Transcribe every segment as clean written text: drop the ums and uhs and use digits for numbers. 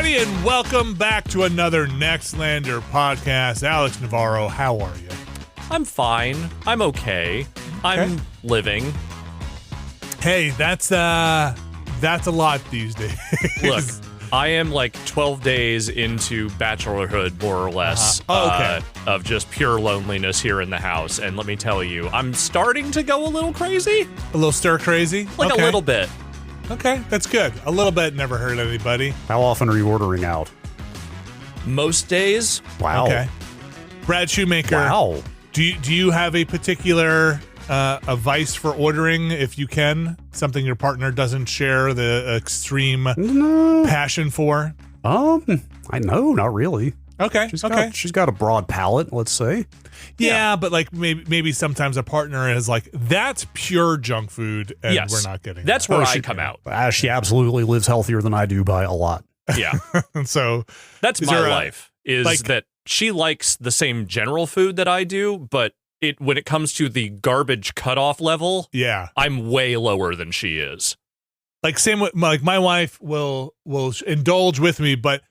everybody, and welcome back to another Nextlander podcast. Alex Navarro, how are you? I'm fine. I'm okay. I'm living. Hey, that's a lot these days. Look, I am like 12 days into bachelorhood, more or less, of just pure loneliness here in the house. And let me tell you, I'm starting to go a little crazy. A little stir crazy? Like a little bit. Okay, that's good. A little bit never hurt anybody. How often are you ordering out? Most days. Wow. Okay. Brad Shoemaker. Wow. Do you have a particular a vice for ordering, if you can? Something your partner doesn't share the extreme passion for? I know, not really. Okay. She's got a broad palate, let's say. Yeah, but like maybe sometimes a partner is like, that's pure junk food, and we're not getting that's that. where I come out. She absolutely lives healthier than I do by a lot. Yeah. So that's my life, is like, that she likes the same general food that I do, but when it comes to the garbage cutoff level, I'm way lower than she is. Like same with my wife will indulge with me, but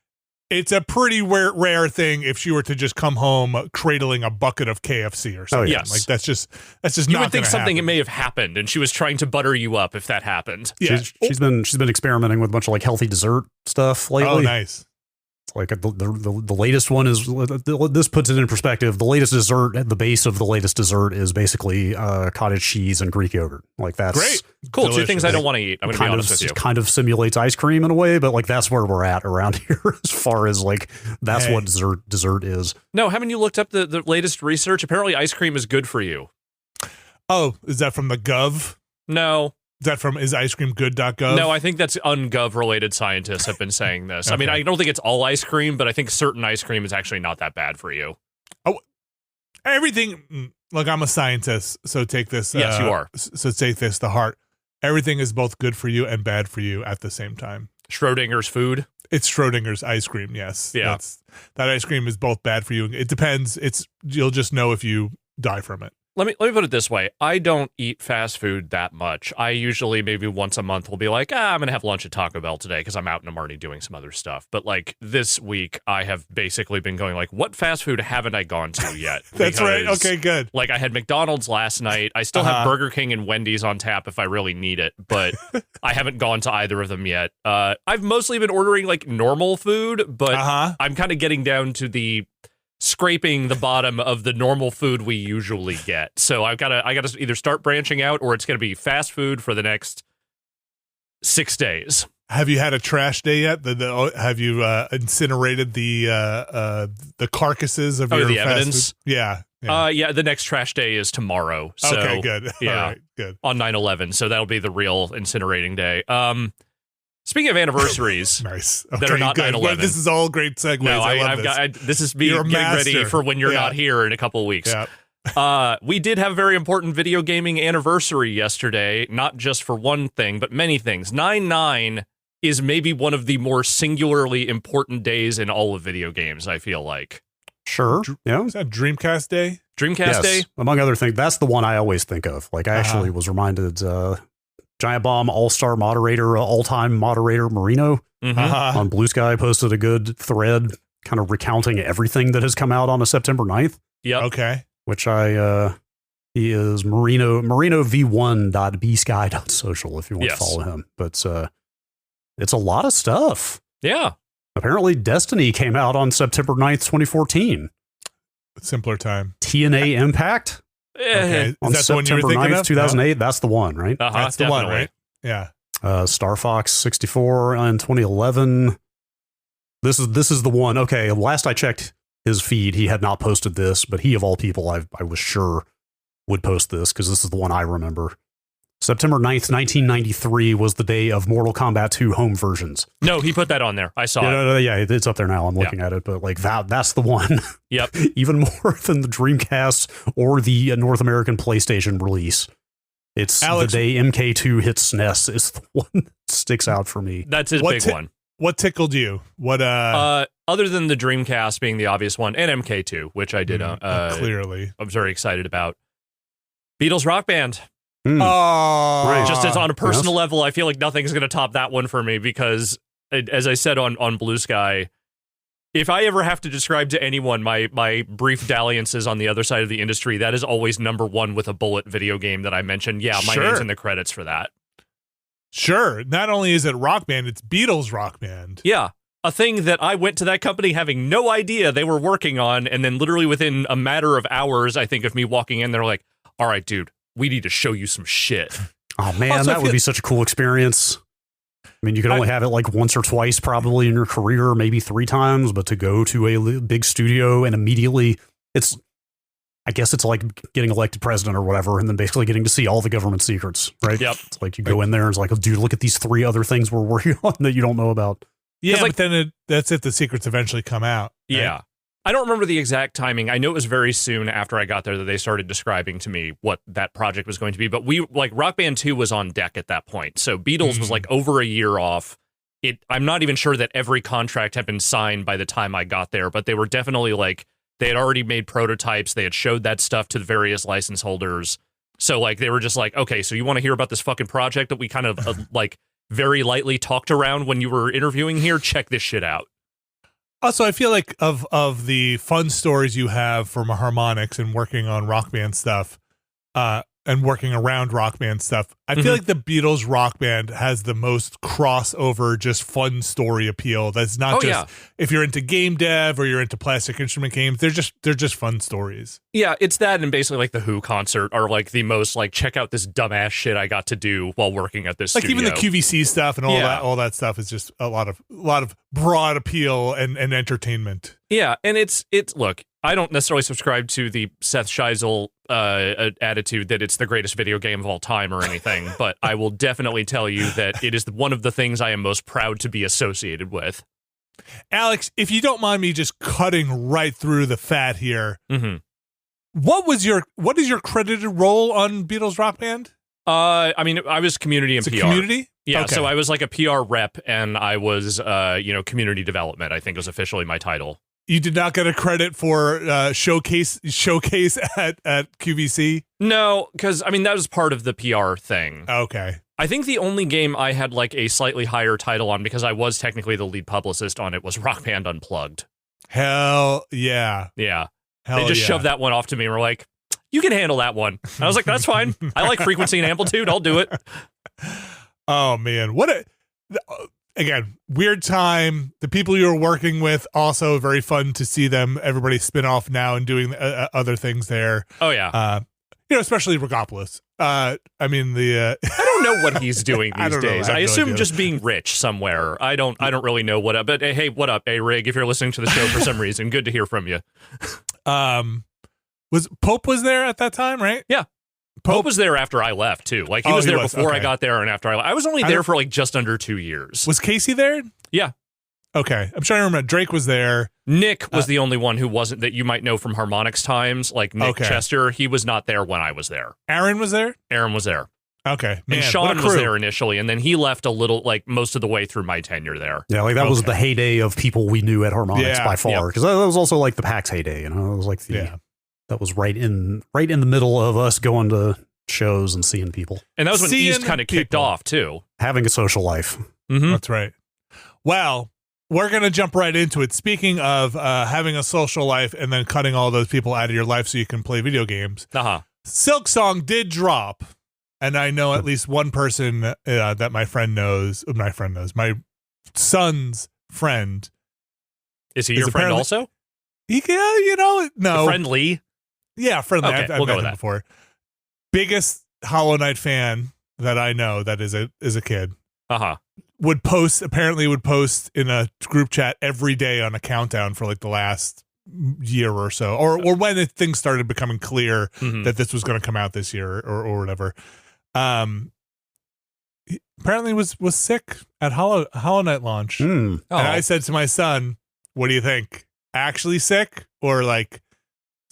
it's a pretty rare thing if she were to just come home cradling a bucket of KFC or something. Oh, yes. Like that's just you not would think something happen. may have happened, and she was trying to butter you up if that happened. Yeah. She's been experimenting with a bunch of like healthy dessert stuff lately. Oh, nice. It's like the latest one is, this puts it in perspective. The latest dessert, at the base of the latest dessert, is basically cottage cheese and Greek yogurt. Like that's great. Cool. Delicious. 2 things I don't want to eat. I'm going to be honest with you. Kind of simulates ice cream in a way, but like that's where we're at around here as far as like that's what dessert is. No, haven't you looked up the latest research? Apparently ice cream is good for you. Oh, is that from the Gov? No. Is that from isicecreamgood.gov? No, I think that's ungov-related scientists have been saying this. Okay. I mean, I don't think it's all ice cream, but I think certain ice cream is actually not that bad for you. Oh, everything. Look, I'm a scientist, so take this. Yes, you are. So take this to heart. Everything is both good for you and bad for you at the same time. Schrodinger's food? It's Schrodinger's ice cream, yes. Yeah. That ice cream is both bad for you. It depends. You'll just know if you die from it. Let me put it this way. I don't eat fast food that much. I usually maybe once a month will be like, I'm going to have lunch at Taco Bell today because I'm out and I'm already doing some other stuff. But like this week, I have basically been going like, what fast food haven't I gone to yet? That's right. Okay, good. Like I had McDonald's last night. I still have Burger King and Wendy's on tap if I really need it, but I haven't gone to either of them yet. I've mostly been ordering like normal food, but I'm kind of getting down to scraping the bottom of the normal food we usually get. So I gotta either start branching out, or it's gonna be fast food for the next 6 days. Have you had a trash day yet? Have you incinerated the carcasses of your the fast evidence? Food? Yeah. Yeah, the next trash day is tomorrow. So, okay, good. Yeah, all right, good. On 9/11, so that'll be the real incinerating day. Speaking of anniversaries, nice. Okay, that are not 9/11. Well, this is all great segues. No, I love this. This is me getting ready for when you're not here in a couple of weeks. Yeah. We did have a very important video gaming anniversary yesterday, not just for one thing, but many things. 9/9 is maybe one of the more singularly important days in all of video games, I feel like. Sure. Yeah. Is that Dreamcast Day? Dreamcast Day? Among other things, that's the one I always think of. Like I actually was reminded Giant Bomb all-star moderator, all-time moderator Marino on Blue Sky posted a good thread kind of recounting everything that has come out on a September 9th. Yep. Okay. Which he is Marino v1.bsky.social if you want to follow him. But it's a lot of stuff. Yeah. Apparently Destiny came out on September 9th, 2014. Simpler time. TNA Impact. Okay. On September 9th, 2008, that's the one, right? That's the one, right? Yeah. Star Fox 64 in 2011. This is the one. Okay, last I checked his feed, he had not posted this, but he of all people I was sure would post this because this is the one I remember. September 9th, 1993 was the day of Mortal Kombat 2 home versions. No, he put that on there. I saw it. Yeah, it's up there now. I'm looking at it, but like that's the one. Yep. Even more than the Dreamcast or the North American PlayStation release. It's Alex, the day MK2 hits SNES is the one that sticks out for me. That's his big one. What tickled you? What other than the Dreamcast being the obvious one, and MK2, which I did clearly. I'm very excited about. Beatles Rock Band. Oh, just as on a personal level, I feel like nothing's going to top that one for me because as I said on Blue Sky, if I ever have to describe to anyone my brief dalliances on the other side of the industry, that is always number one with a bullet video game that I mentioned. Yeah, my name's in the credits for that. Sure. Not only is it Rock Band, it's Beatles Rock Band. Yeah. A thing that I went to that company having no idea they were working on, and then literally within a matter of hours, I think, of me walking in, they're like, all right, dude, we need to show you some shit. Oh, man, also, that would be such a cool experience. I mean, you can only have it like once or twice probably in your career, maybe 3 times, but to go to a big studio and immediately I guess it's like getting elected president or whatever, and then basically getting to see all the government secrets, right? Yep. It's like you go in there and it's like, oh, dude, look at these 3 other things we're working on that you don't know about. Yeah, like, but then that's if the secrets eventually come out. Right? Yeah. I don't remember the exact timing. I know it was very soon after I got there that they started describing to me what that project was going to be. But Rock Band 2 was on deck at that point. So Beatles was like over a year off. I'm not even sure that every contract had been signed by the time I got there, but they were definitely like, they had already made prototypes. They had showed that stuff to the various license holders. So like, they were just like, okay, so you want to hear about this fucking project that we kind of like very lightly talked around when you were interviewing here? Check this shit out. Also, I feel like of the fun stories you have from Harmonix and working on Rock Band stuff, and working around Rock Band stuff, I feel like the Beatles Rock Band has the most crossover, just fun story appeal. That's not if you're into game dev or you're into Plastic Instrument games, they're just fun stories. Yeah, it's that and basically like the Who concert are like the most like, check out this dumbass shit I got to do while working at this studio. Even the QVC stuff and all that stuff is just a lot of broad appeal and entertainment. Yeah, and it's look, I don't necessarily subscribe to the Seth Scheisel attitude that it's the greatest video game of all time or anything, but I will definitely tell you that it is one of the things I am most proud to be associated with. Alex, if you don't mind me just cutting right through the fat here, what is your credited role on Beatles Rock Band? I mean, I was community and PR. Community? Yeah, okay. So I was like a PR rep, and I was, community development, I think was officially my title. You did not get a credit for showcase at QVC? No, because, I mean, that was part of the PR thing. Okay. I think the only game I had, like, a slightly higher title on, because I was technically the lead publicist on it, was Rock Band Unplugged. Hell yeah. Yeah. They just shoved that one off to me and were like, you can handle that one. And I was like, that's fine. I like frequency and amplitude. I'll do it. Oh, man. Again, weird time. The people you were working with, also very fun to see them. Everybody spin off now and doing other things there. Oh, yeah. Especially Rogopoulos. I don't know what he's doing these days. I assume just being rich somewhere. I don't really know what up. But hey, what up, A-Rig? If you're listening to the show for some reason, good to hear from you. Was Pope there at that time, right? Yeah. Pope was there after I left, too. Like, he was there before I got there and after I left. I was only there for, like, just under 2 years. Was Casey there? Yeah. Okay. I'm trying to remember. Drake was there. Nick was the only one who wasn't, that you might know from Harmonix times, like Nick Chester. He was not there when I was there. Aaron was there? Aaron was there. Okay. Man, and Sean was there initially, and then he left a little, like, most of the way through my tenure there. Yeah, like, that was the heyday of people we knew at Harmonix by far. Because that was also, like, the PAX heyday, It was, like, that was right in the middle of us going to shows and seeing people. And that was when East kind of kicked off, too. Having a social life. Mm-hmm. That's right. Well, we're going to jump right into it. Speaking of having a social life and then cutting all those people out of your life so you can play video games. Silksong did drop. And I know at least one person that my son's friend. Is he your friend also? No. Your friend Lee? Yeah, friendly. Okay, I've we'll met go with him that. Before. Biggest Hollow Knight fan that I know that is a kid. Would post in a group chat every day on a countdown for like the last year or so, or when things started becoming clear that this was going to come out this year or whatever. He apparently was sick at Hollow Knight launch. And I said to my son, what do you think? Actually sick or like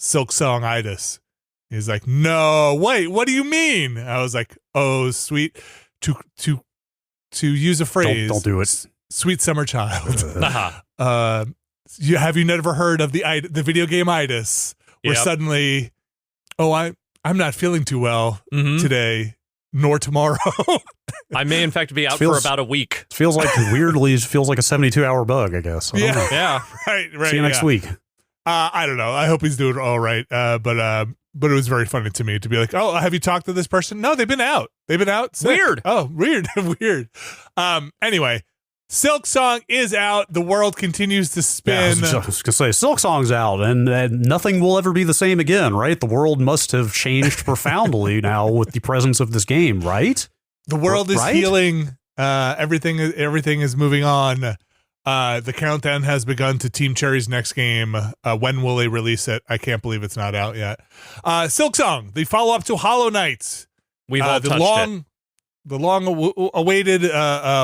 Silksong-itis? He's like, no, wait, what do you mean? I was like, oh, sweet, to use a phrase, don't do it. Sweet summer child. Have you never heard of the video game itis, where suddenly, I'm not feeling too well today. nor tomorrow. I may, in fact, be out for about a week. It feels like a 72-hour bug, I guess. I don't know. Yeah. Right. See you next week. I don't know. I hope he's doing all right. But it was very funny to me to be like, oh, have you talked to this person? No, they've been out. Sick. Weird. Oh, weird. Weird. Anyway, Silksong is out. The world continues to spin. Yeah, I was going to say, Silksong's out, and nothing will ever be the same again, right? The world must have changed profoundly now with the presence of this game, right? The world is healing. Everything is moving on. The countdown has begun to Team Cherry's next game. When will they release it? I can't believe it's not out yet. Silksong, the follow-up to Hollow Knight. We've all touched it. The long-awaited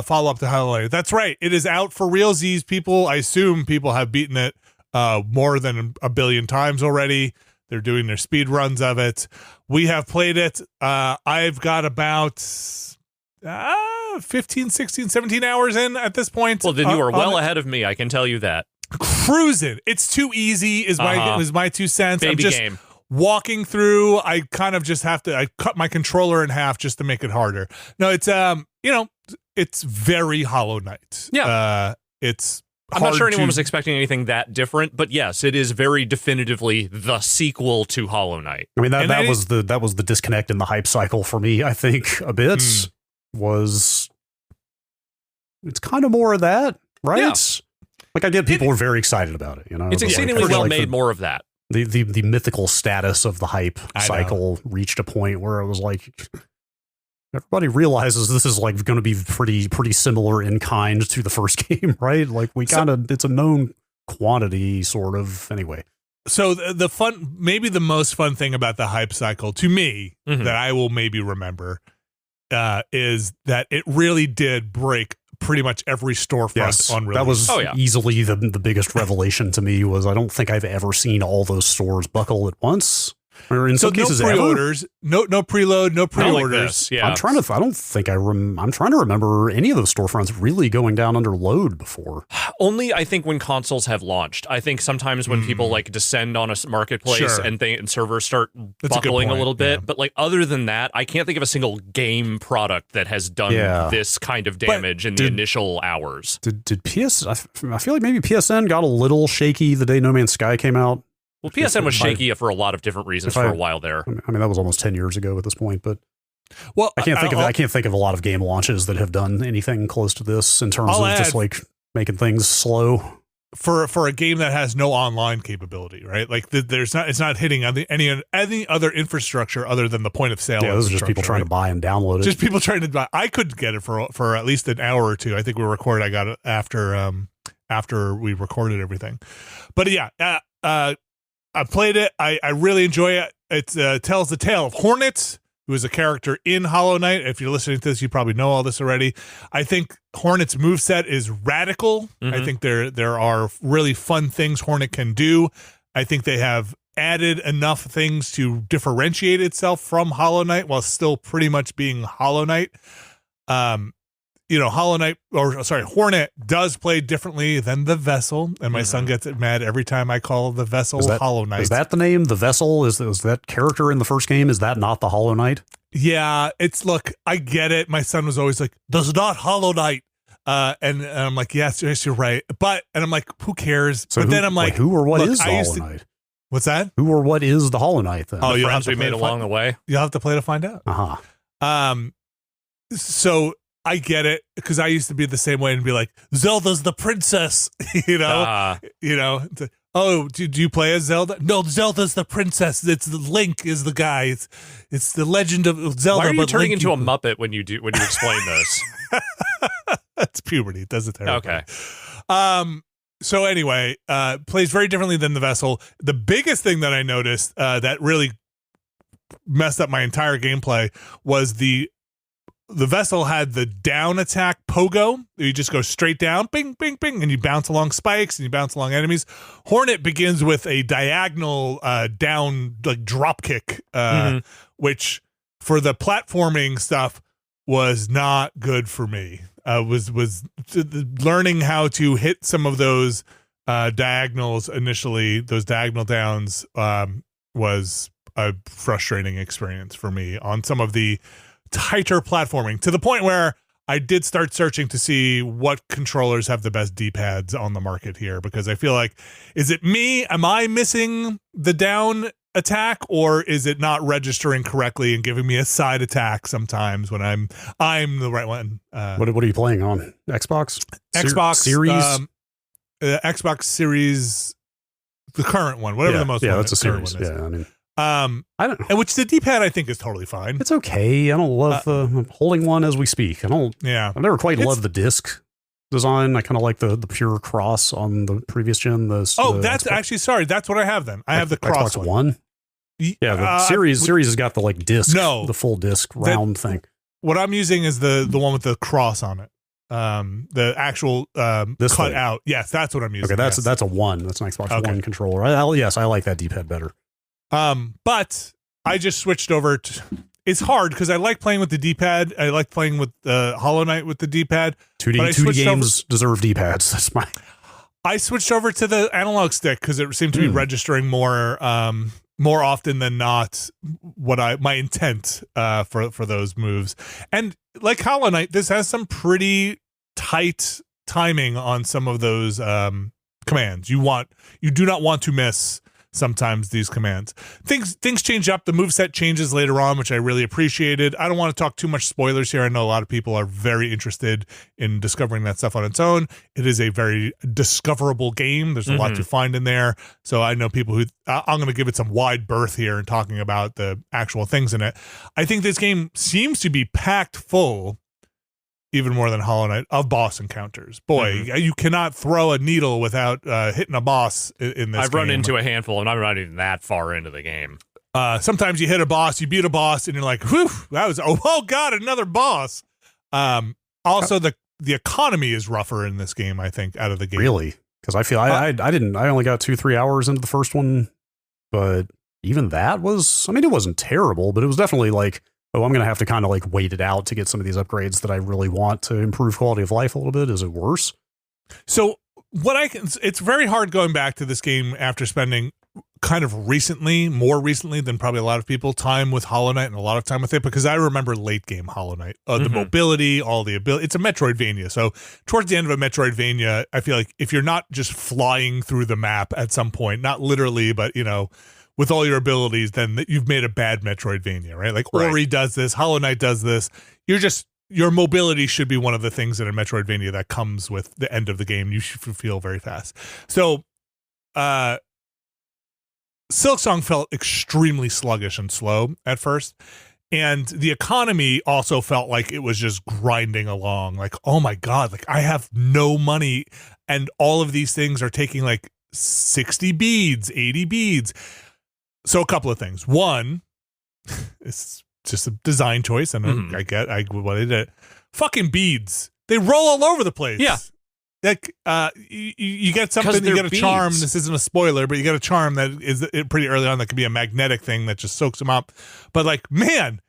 follow-up to Hollow Knight. That's right. It is out for realsies. People, I assume people have beaten it more than a billion times already. They're doing their speed runs of it. We have played it. I've got about 15, 16, 17 hours in at this point. Well, then you are well ahead of me. I can tell you that. Cruising. It's too easy is my 2 cents. Baby I'm just game. Walking through. I kind of just have to, I cut my controller in half just to make it harder. No, it's, it's very Hollow Knight. Yeah. I'm not sure anyone was expecting anything that different, but yes, it is very definitively the sequel to Hollow Knight. I mean, that was the disconnect in the hype cycle for me, I think, a bit. It's kind of more of that, right? Yeah. Like, I get people were very excited about it, It's exceedingly well made, more of that. The mythical status of the hype cycle reached a point where it was like, everybody realizes this is like going to be pretty similar in kind to the first game, right? Like, it's a known quantity, sort of. Anyway. So maybe the most fun thing about the hype cycle to me that I will maybe remember is that it really did break pretty much every storefront on release. That was easily the biggest revelation to me. Was I don't think I've ever seen all those stores buckle at once. Or in some cases, no pre-orders, no preload, no pre-orders. Yeah. I'm trying to remember any of those storefronts really going down under load before. Only, I think, when consoles have launched. I think sometimes when people like descend on a marketplace and servers start buckling a little bit. But like, other than that, I can't think of a single game product that has done this kind of damage in the initial hours. Did PS? I feel like maybe PSN got a little shaky the day No Man's Sky came out. Well, PSN was shaky for a lot of different reasons for a while there. I mean, that was almost 10 years ago at this point, but I can't think of a lot of game launches that have done anything close to this in terms of just like making things slow. For a game that has no online capability, right? Like it's not hitting any other infrastructure other than the point of sale. Yeah, those are just people trying to buy and download it. Just people trying to buy. I couldn't get it for at least an hour or two. I think I got it after we recorded everything. But yeah, I played it. I really enjoy it. It tells the tale of Hornet, who is a character in Hollow Knight. If you're listening to this, you probably know all this already. I think Hornet's moveset is radical. I think there are really fun things Hornet can do. I think they have added enough things to differentiate itself from Hollow Knight while still pretty much being Hollow Knight. Hornet does play differently than the Vessel, and my son gets mad every time I call the Vessel Hollow Knight. Is that the name? The Vessel? Is that character in the first game? Is that not the Hollow Knight? Yeah, look, I get it. My son was always like, "Does not Hollow Knight," and I'm like, yes, you're right. And I'm like, who cares? So then I'm like, who or what is the Hollow Knight? What's that? Who or what is the Hollow Knight then? Oh, the friends we made along the way. You'll have to play to find out. So I get it, because I used to be the same way and be like, Zelda's the princess, Oh, do you play as Zelda? No, Zelda's the princess. It's Link is the guy. It's the legend of Zelda. Why are you but turning Link, into a Muppet when you explain this? That's puberty. It does it terribly. Okay. So anyway, plays very differently than the Vessel. The biggest thing that I noticed that really messed up my entire gameplay was the Vessel had the down attack pogo. You just go straight down, bing, bing, bing, and you bounce along spikes and you bounce along enemies. Hornet begins with a diagonal down, like drop kick, which for the platforming stuff was not good for me. Was learning how to hit some of those diagonals initially, those diagonal downs, was a frustrating experience for me on some of the tighter platforming, to the point where I did start searching to see what controllers have the best D-pads on the market here, because I feel like, is it me? Am I missing the down attack, or is it not registering correctly and giving me a side attack sometimes when I'm the right one? What are you playing on? Xbox Series? Xbox Series, the current one, whatever the most that's a series. One is. Yeah, I mean, I don't know. And which the D-pad I think is totally fine. It's okay. I don't love I'm holding one as we speak. I've never quite loved the disc design. I kind of like the pure cross on the previous gen. That's Xbox. Actually, sorry, that's what I have then. I have the cross Xbox One. Yeah, the series has got the like disc, the full disc round thing. What I'm using is the one with the cross on it. The actual cut out. Yes, that's what I'm using. Okay, that's a one. That's an Xbox One controller. I like that D-pad better. But I just switched over to. It's hard because I like playing with the D-pad. I like playing with Hollow Knight with the D-pad. 2D games deserve D-pads. That's my. I switched over to the analog stick because it seemed to be registering more often than not my intent for those moves. And like Hollow Knight, this has some pretty tight timing on some of those commands. You do not want to miss sometimes these commands. Things change up. The moveset changes later on, which I really appreciated. I don't want to talk too much spoilers here. I know a lot of people are very interested in discovering that stuff on its own. It is a very discoverable game. There's a lot to find in there. So I know people who I'm going to give it some wide berth here in talking about the actual things in it. I think this game seems to be packed full, even more than Hollow Knight, of boss encounters. Boy, you cannot throw a needle without hitting a boss in this I've game. run into a handful, and I'm not even that far into the game. Sometimes you hit a boss, you beat a boss, and you're like, whew, that was, oh God, another boss. Also, the economy is rougher in this game, I think, out of the game. Really? Because I feel I only got 2-3 hours into the first one, but even that was, it wasn't terrible, but it was definitely like, I'm going to have to kind of like wait it out to get some of these upgrades that I really want to improve quality of life a little bit. Is it worse? So it's very hard going back to this game after spending kind of more recently than probably a lot of people, time with Hollow Knight and a lot of time with it, because I remember late game Hollow Knight, the mobility, all the ability. It's a Metroidvania. So towards the end of a Metroidvania, I feel like if you're not just flying through the map at some point, not literally, but with all your abilities, then you've made a bad Metroidvania, right? Like Ori does this, Hollow Knight does this. Your mobility should be one of the things in a Metroidvania that comes with the end of the game. You should feel very fast. So, Silksong felt extremely sluggish and slow at first. And the economy also felt like it was just grinding along. Like, oh my God, like I have no money. And all of these things are taking like 60 beads, 80 beads. So a couple of things. One, it's just a design choice, and I what they did. Fucking beads. They roll all over the place. Yeah. Like you get something, you get a charm. This isn't a spoiler, but you get a charm that is pretty early on that could be a magnetic thing that just soaks them up. But like, man,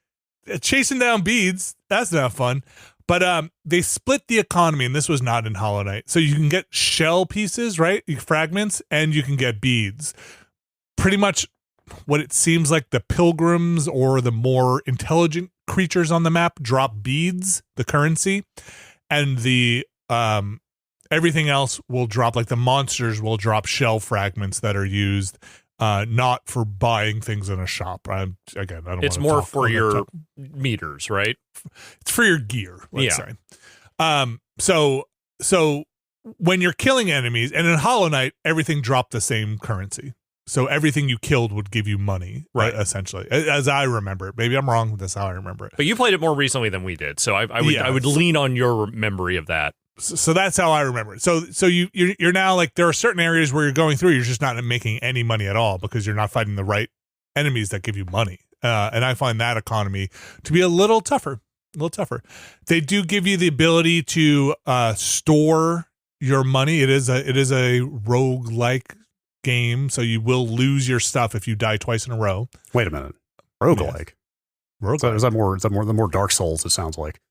chasing down beads, that's not fun. But they split the economy, and this was not in Hollow Knight. So you can get shell pieces, right? Fragments, and you can get beads. Pretty much what it seems like the pilgrims or the more intelligent creatures on the map drop beads, the currency, and the everything else will drop, like the monsters will drop shell fragments that are used not for buying things in a shop. I don't. It's more for your meters, right? It's for your gear. Let's say. So when you're killing enemies, and in Hollow Knight, everything dropped the same currency. So everything you killed would give you money, right? Essentially, as I remember it. Maybe I'm wrong, but that's how I remember it. But you played it more recently than we did, so I would lean on your memory of that. So that's how I remember it. So you're now like, there are certain areas where you're going through, you're just not making any money at all because you're not fighting the right enemies that give you money. And I find that economy to be a little tougher. They do give you the ability to store your money. It is a roguelike game, so you will lose your stuff if you die twice in a row. Wait a minute, roguelike. So is that more the more Dark Souls? It sounds like.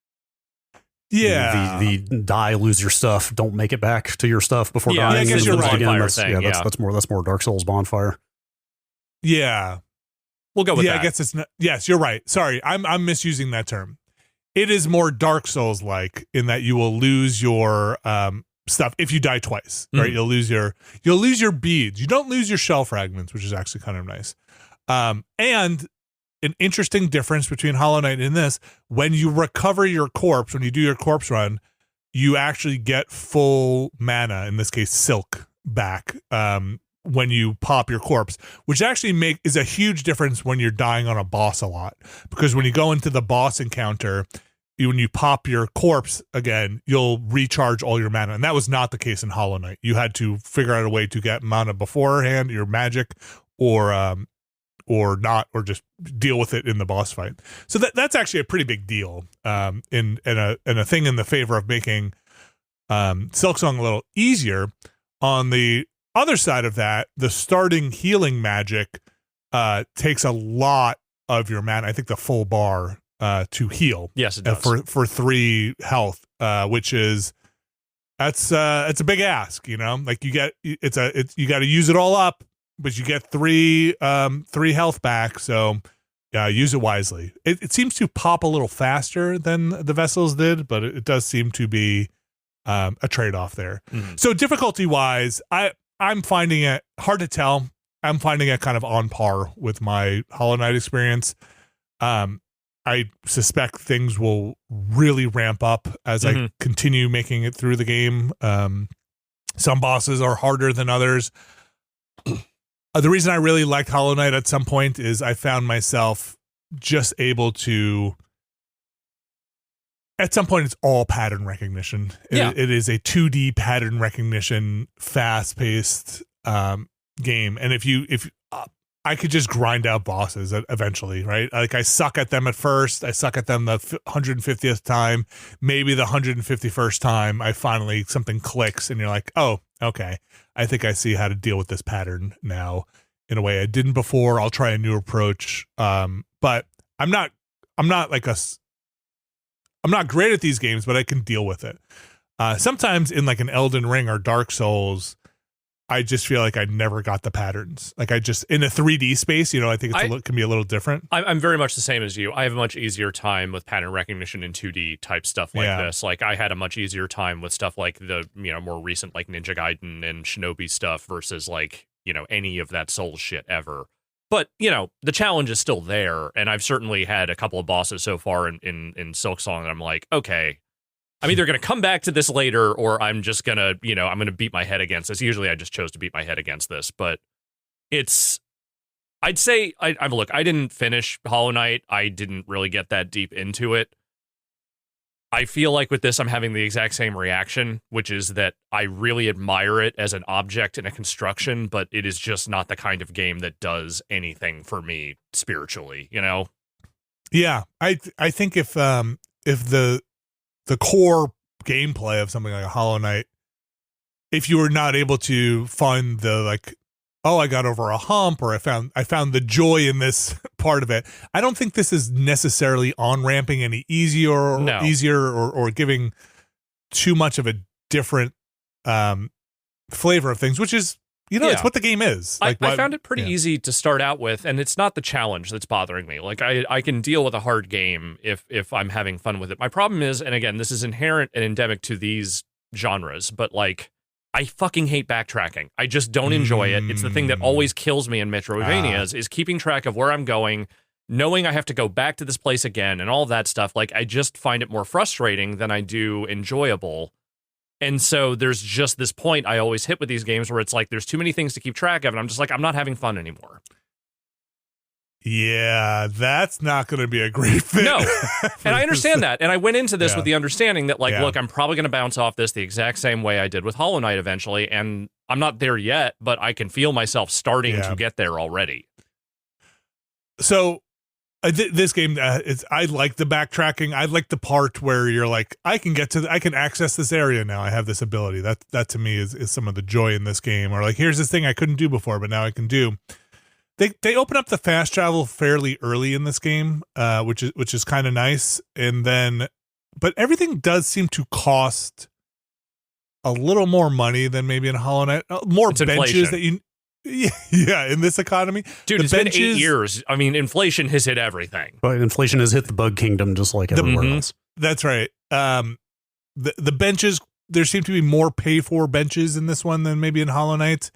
Yeah, the die, lose your stuff, don't make it back to your stuff before dying. I guess you're right. That's more Dark Souls bonfire. Yeah, we'll go with that. I guess it's not. Yes, you're right. Sorry, I'm misusing that term. it is more Dark Souls like in that you will lose your stuff if you die twice, right? You'll lose your beads. You don't lose your shell fragments, which is actually kind of nice. And an interesting difference between Hollow Knight and this, when you recover your corpse, when you do your corpse run, you actually get full mana, in this case silk, back when you pop your corpse, which actually is a huge difference when you're dying on a boss a lot, because when you go into the boss encounter, when you pop your corpse again, you'll recharge all your mana, and that was not the case in Hollow Knight. You had to figure out a way to get mana beforehand, your magic, or not, or just deal with it in the boss fight. So that's actually a pretty big deal, and a thing in the favor of making Silksong a little easier. On the other side of that, the starting healing magic takes a lot of your mana. I think the full bar to heal. Yes, it does. For 3 health, which is it's a big ask, you know. Like you got to use it all up, but you get 3 health back. So use it wisely. It seems to pop a little faster than the vessels did, but it does seem to be a trade-off there. So difficulty wise, I'm finding it hard to tell. I'm finding it kind of on par with my Hollow Knight experience. I suspect things will really ramp up as I continue making it through the game. Some bosses are harder than others. The reason I really liked Hollow Knight at some point is I found myself just able to, at some point, it's all pattern recognition. It is a 2D pattern recognition, fast-paced game. And if I could just grind out bosses eventually, right? Like I suck at them at first. I suck at them the 150th time. Maybe the 151st time, something clicks and you're like, oh, okay. I think I see how to deal with this pattern now in a way I didn't before. I'll try a new approach. But I'm not great at these games, but I can deal with it. Sometimes in like an Elden Ring or Dark Souls, I just feel like I never got the patterns. Like I just, in a 3D space, you know, I think can be a little different. I'm very much the same as you. I have a much easier time with pattern recognition in 2D type stuff like this. Like I had a much easier time with stuff like the, you know, more recent like Ninja Gaiden and Shinobi stuff versus like, you know, any of that Souls shit ever. But, you know, the challenge is still there. And I've certainly had a couple of bosses so far in Silksong that I'm like, okay, I'm either going to come back to this later or I'm just going to, you know, I'm going to beat my head against this. Usually I just chose to beat my head against this, but I'd say, look, I didn't finish Hollow Knight. I didn't really get that deep into it. I feel like with this, I'm having the exact same reaction, which is that I really admire it as an object and a construction, but it is just not the kind of game that does anything for me spiritually, you know? Yeah. I think if the core gameplay of something like a Hollow Knight, if you were not able to find the like, oh, I got over a hump, or I found the joy in this part of it, I don't think this is necessarily on-ramping any easier or giving too much of a different flavor of things, which is, you know, it's what the game is. Like, I found it pretty easy to start out with, and it's not the challenge that's bothering me. Like, I can deal with a hard game if I'm having fun with it. My problem is, and again, this is inherent and endemic to these genres, but like, I fucking hate backtracking. I just don't enjoy it. It's the thing that always kills me in Metroidvanias is keeping track of where I'm going, knowing I have to go back to this place again, and all that stuff. Like, I just find it more frustrating than I do enjoyable. And so there's just this point I always hit with these games where it's like there's too many things to keep track of, and I'm just like, I'm not having fun anymore. Yeah, that's not going to be a great fit. No, and I understand that. And I went into this with the understanding that, like, look, I'm probably going to bounce off this the exact same way I did with Hollow Knight eventually, and I'm not there yet, but I can feel myself starting to get there already. So this game, I like the backtracking. I like the part where you're like, I can access this area now. I have this ability. That to me is some of the joy in this game. Or like, here's this thing I couldn't do before, but now I can do. They open up the fast travel fairly early in this game, which is kind of nice. And then, but everything does seem to cost a little more money than maybe in Hollow Knight. More it's benches inflation. that you. Yeah, in this economy. Dude, it's been 8 years. I mean, inflation has hit everything. But inflation has hit the bug kingdom just like everywhere else. That's right. The benches, there seem to be more pay-for benches in this one than maybe in Hollow Knight,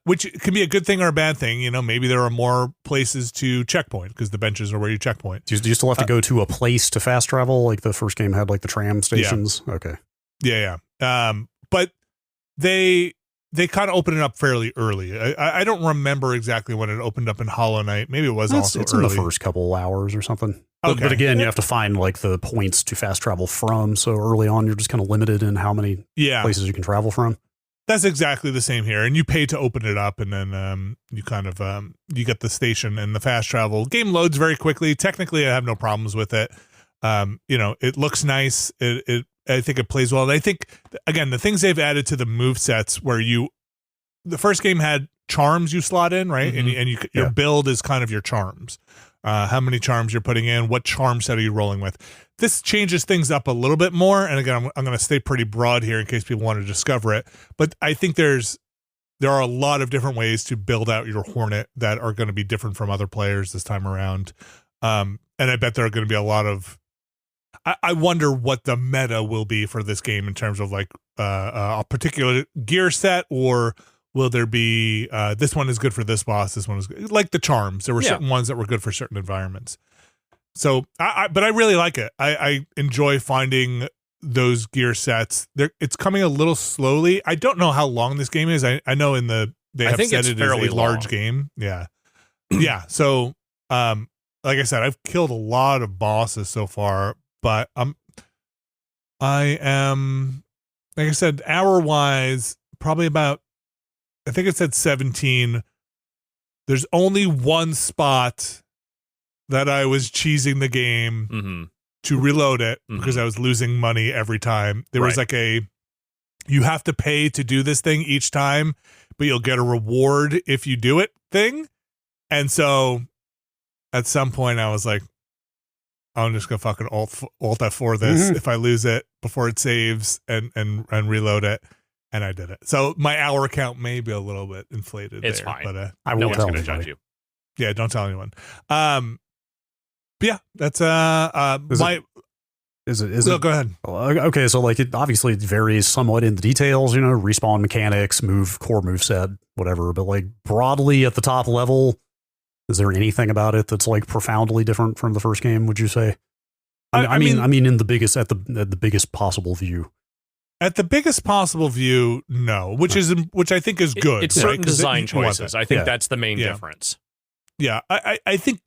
which can be a good thing or a bad thing. You know, maybe there are more places to checkpoint because the benches are where you checkpoint. Do you still have to go to a place to fast travel? Like the first game had like the tram stations? Yeah. Okay. Yeah. But they kind of open it up fairly early. I don't remember exactly when it opened up in Hollow Knight. Maybe it was It's early. in the first couple hours or something. Okay. But again, you have to find like the points to fast travel from. So early on, you're just kind of limited in how many places you can travel from. That's exactly the same here. And you pay to open it up, and then you kind of you get the station and the fast travel. Game loads very quickly. Technically, I have no problems with it. You know, it looks nice. I think it plays well. And I think, again, the things they've added to the move sets where the first game had charms you slot in, right? Mm-hmm. And your build is kind of your charms. How many charms you're putting in, what charm set are you rolling with. This changes things up a little bit more. And again, I'm going to stay pretty broad here in case people want to discover it. But I think there are a lot of different ways to build out your Hornet that are going to be different from other players this time around. And I bet there are going to be a lot of, I wonder what the meta will be for this game in terms of like a particular gear set, or will there be this one is good for this boss, this one is good. Like the charms. There were certain ones that were good for certain environments. So, but I really like it. I enjoy finding those gear sets. It's coming a little slowly. I don't know how long this game is. I know they have said it is a large game. Yeah. Yeah. So, like I said, I've killed a lot of bosses so far, but I am, like I said, hour-wise, probably about, I think it said 17. There's only one spot that I was cheesing the game to reload it because I was losing money every time. There was like you have to pay to do this thing each time, but you'll get a reward if you do it thing. And so at some point I was like, I'm just gonna fucking alt F4 this if I lose it before it saves and reload it, and I did it. So my hour count may be a little bit inflated. It's there, fine. But I won't tell gonna anybody. judge you. Yeah, don't tell anyone. But yeah, that's Is it? Go ahead. Okay, so like it obviously varies somewhat in the details, you know, respawn mechanics, core move set, whatever. But like broadly at the top level, is there anything about it that's like profoundly different from the first game? Would you say? I mean, in the biggest at the biggest possible view. At the biggest possible view, no. Which I think is good. It's certain design choices. I think that's the main difference. Yeah, I think.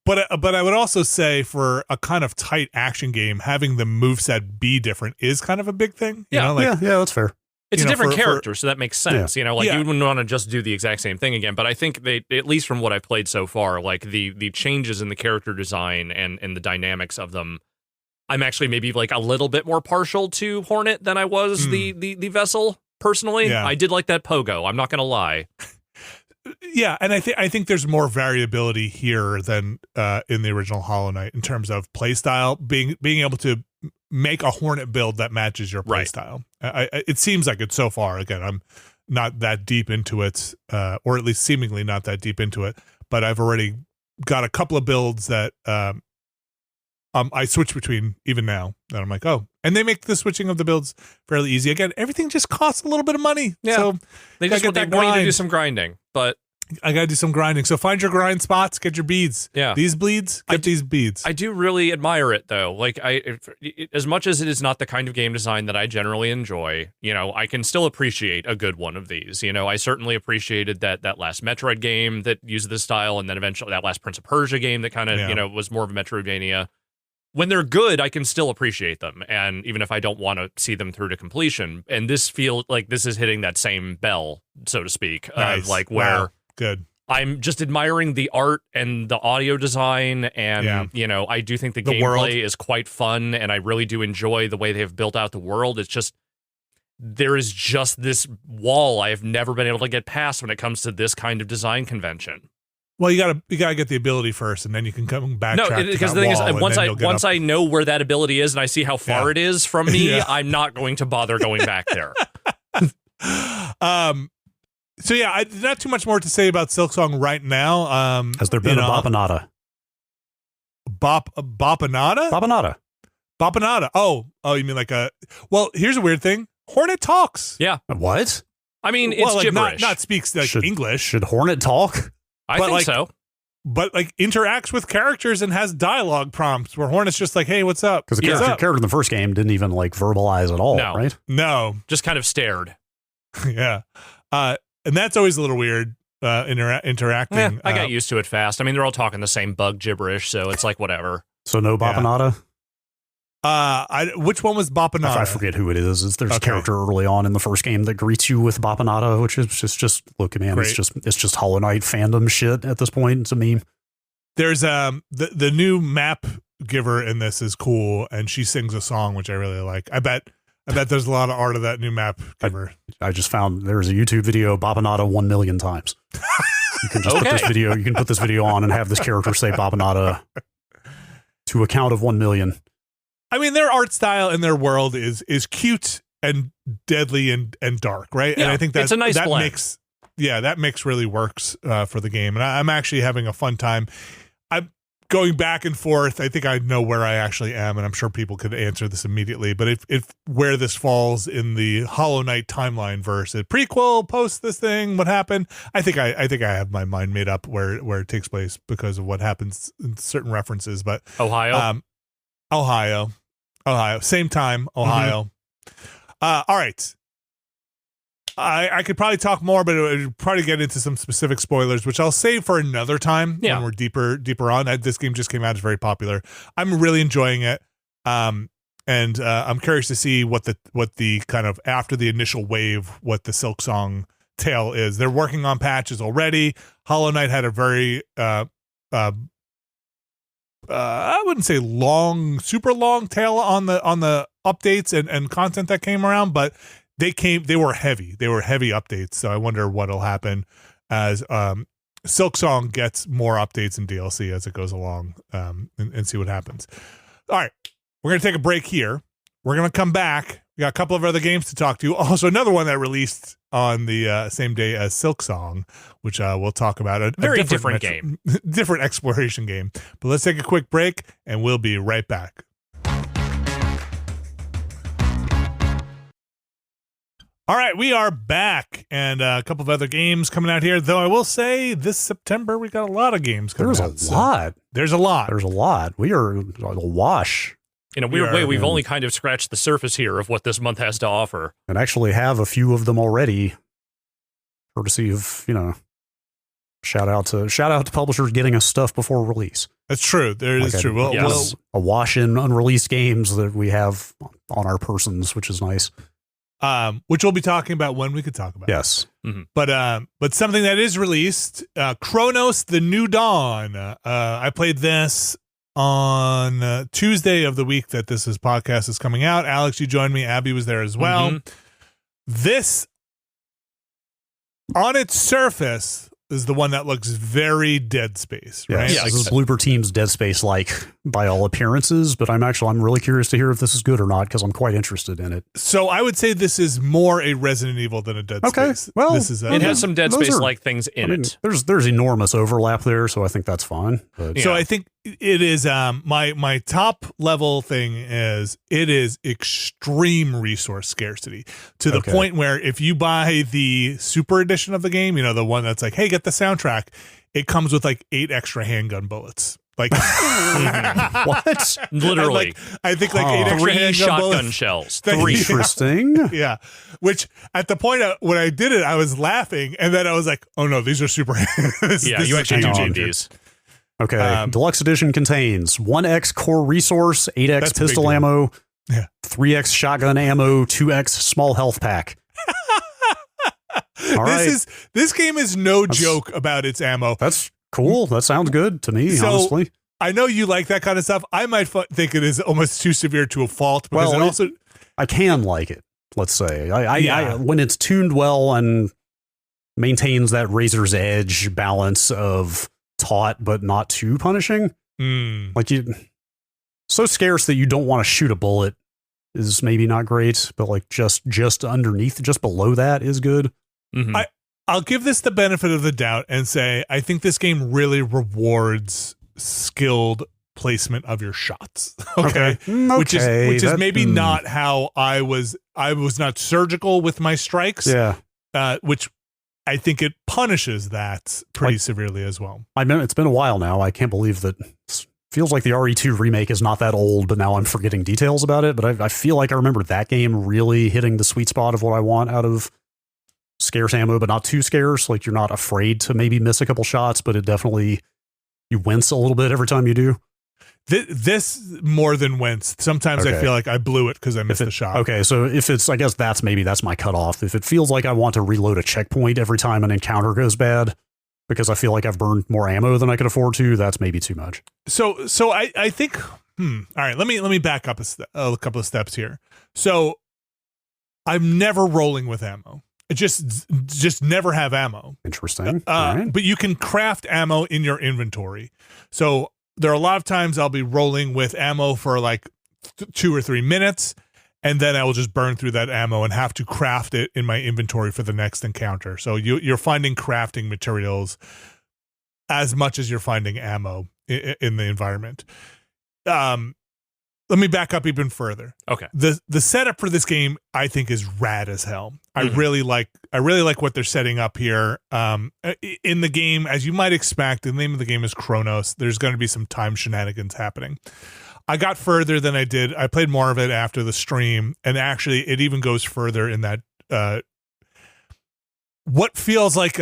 But I would also say for a kind of tight action game, having the moveset be different is kind of a big thing. You know, like, yeah, that's fair. It's a different character, so that makes sense. You know, like you wouldn't want to just do the exact same thing again. But I think they, at least from what I've played so far, like the changes in the character design and the dynamics of them, I'm actually maybe like a little bit more partial to Hornet than I was the Vessel personally. Yeah. I did like that pogo. I'm not going to lie. Yeah, and I think there's more variability here than in the original Hollow Knight in terms of playstyle, being able to make a Hornet build that matches your playstyle. It seems like it so far. Again, I'm not that deep into it, or at least seemingly not that deep into it, but I've already got a couple of builds that I switch between even now. And I'm like, oh, and they make the switching of the builds fairly easy. Again, everything just costs a little bit of money. Yeah. So They want you to do some grinding, but I got to do some grinding. So find your grind spots, get your beads. Yeah. These bleeds, get these beads. I do really admire it, though. Like, as much as it is not the kind of game design that I generally enjoy, you know, I can still appreciate a good one of these. You know, I certainly appreciated that last Metroid game that used this style, and then eventually that last Prince of Persia game that kind of, you know, was more of a Metroidvania. When they're good, I can still appreciate them, and even if I don't want to see them through to completion. And this feels like this is hitting that same bell, so to speak, nice. like where... Wow. Good. I'm just admiring the art and the audio design, and you know, I do think the gameplay is quite fun, and I really do enjoy the way they have built out the world. It's just there is just this wall I have never been able to get past when it comes to this kind of design convention. Well, you gotta get the ability first, and then you can come back. No, because the thing is, once I know where that ability is, and I see how far it is from me, I'm not going to bother going back there. So yeah, not too much more to say about Silksong right now. Has there been a Bopanada? Bopanada? Bopanada. Oh, you mean like a? Well, here's a weird thing. Hornet talks. Yeah. What? I mean, it's like gibberish. Not speaks like English. Should Hornet talk? I think so. But like interacts with characters and has dialogue prompts where Hornet's just like, "Hey, what's up?" Because the character in the first game didn't even like verbalize at all, right? No, just kind of stared. Yeah, and that's always a little weird. Interacting. Yeah, I got used to it fast. I mean, they're all talking the same bug gibberish, so it's like whatever. So no Bopanada? Which one was Bopanada? I forget who it is. There's a character early on in the first game that greets you with Bopanada, which is just look, man, Great. it's just Hollow Knight fandom shit at this point. It's a meme. There's the new map giver in this is cool, and she sings a song which I really like. I bet there's a lot of art of that new map giver. I just found there's a YouTube video, Bopanada 1 million times. You can just put this video. You can put this video on and have this character say Bopanada to a count of 1 million. I mean, their art style and their world is cute and deadly and dark, right? Yeah, and I think it's a nice blend. That mix really works for the game, and I'm actually having a fun time. I'm going back and forth. I think I know where I actually am, and I'm sure people could answer this immediately. But if where this falls in the Hollow Knight timeline verse, a prequel, post this thing, what happened? I think I have my mind made up where it takes place because of what happens in certain references. But Ohio, same time, Ohio. All right. I could probably talk more, but it would probably get into some specific spoilers, which I'll save for another time when we're deeper on. This game just came out; it's very popular. I'm really enjoying it, and I'm curious to see what the kind of after the initial wave, what the Silksong tale is. They're working on patches already. Hollow Knight had a very I wouldn't say super long tail on the updates and content that came around, but they were heavy updates. So I wonder what'll happen as Silksong gets more updates and DLC as it goes along, and see what happens. All right, we're gonna take a break here. We're gonna come back. We got a couple of other games to talk to. Also, another one that released on the same day as Silksong, which we'll talk about. A very different game. Different exploration game. But let's take a quick break, and we'll be right back. All right, we are back, and a couple of other games coming out here. Though I will say, this September, we got a lot of games coming out. There's a lot. We are awash. In a weird way, we've only kind of scratched the surface here of what this month has to offer. And actually have a few of them already, courtesy of, shout out to publishers getting us stuff before release. That's true. There is true. Well, awash in unreleased games that we have on our persons, which is nice. Which we'll be talking about when we could talk about. Yes. Mm-hmm. But something that is released, Cronos: The New Dawn. I played this on Tuesday of the week that podcast is coming out. Alex, you joined me. Abby was there as well. Mm-hmm. This, on its surface, is the one that looks very Dead Space, right? Yes, this is Bloober Team's Dead Space, by all appearances, but I'm really curious to hear if this is good or not, because I'm quite interested in it. So I would say this is more a Resident Evil than a Dead Space. Well, it has some Dead Space-like things in it. There's enormous overlap there, so I think that's fine. But. So I think it is, my top level thing is, it is extreme resource scarcity to the point where if you buy the super edition of the game, the one that's like, hey, get the soundtrack, it comes with 8 extra handgun bullets. What? Literally. I think 8 extra 3 handgun shotgun bullets. shells. 3. Interesting. Yeah. Which at the point when I did it, I was laughing, and then I was like, oh no, these are super. You actually do need these. Okay. Deluxe edition contains 1x core resource, 8x pistol ammo, 3x shotgun ammo, 2x small health pack. All right. This game is no joke about its ammo. That's cool. That sounds good to me, honestly. I know you like that kind of stuff. I might think it is almost too severe to a fault. Because I can like it, let's say. I when it's tuned well and maintains that razor's edge balance of taut but not too punishing. So scarce that you don't want to shoot a bullet is maybe not great, but just underneath, just below that is good. Mm-hmm. I'll give this the benefit of the doubt and say I think this game really rewards skilled placement of your shots. Okay. Which is maybe not how I was not surgical with my strikes. Yeah. Which I think it punishes that pretty severely as well. I mean, it's been a while now. I can't believe that. Feels like the RE2 remake is not that old, but now I'm forgetting details about it. But I feel like I remember that game really hitting the sweet spot of what I want out of scarce ammo, but not too scarce. Like, you're not afraid to maybe miss a couple shots, but it definitely, you wince a little bit every time you do. This more than wince. Sometimes I feel like I blew it because I missed the shot. Okay, so if it's, I guess that's my cutoff. If it feels like I want to reload a checkpoint every time an encounter goes bad, because I feel like I've burned more ammo than I could afford to, that's maybe too much. So I think, all right, let me back up a couple of steps here. So I'm never rolling with ammo. It just never have ammo. Interesting. Right. But you can craft ammo in your inventory. So there are a lot of times I'll be rolling with ammo for like 2 or 3 minutes, and then I will just burn through that ammo and have to craft it in my inventory for the next encounter. So you're finding crafting materials as much as you're finding ammo in the environment. Let me back up even further. Okay. The setup for this game, I think, is rad as hell. I really like what they're setting up here. In the game, as you might expect, the name of the game is Cronos. There's going to be some time shenanigans happening. I got further than I did. I played more of it after the stream, and actually it even goes further in that what feels like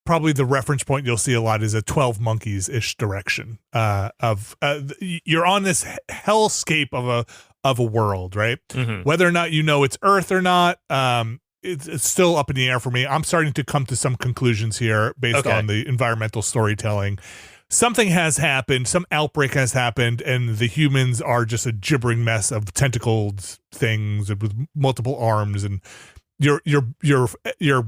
probably the reference point you'll see a lot is a 12 Monkeys-ish direction of you're on this hellscape of a world, right? Whether or not you know it's Earth or not, it's still up in the air for me. I'm starting to come to some conclusions here based on the environmental storytelling. Something has happened, some outbreak has happened, and the humans are just a gibbering mess of tentacled things with multiple arms, and you're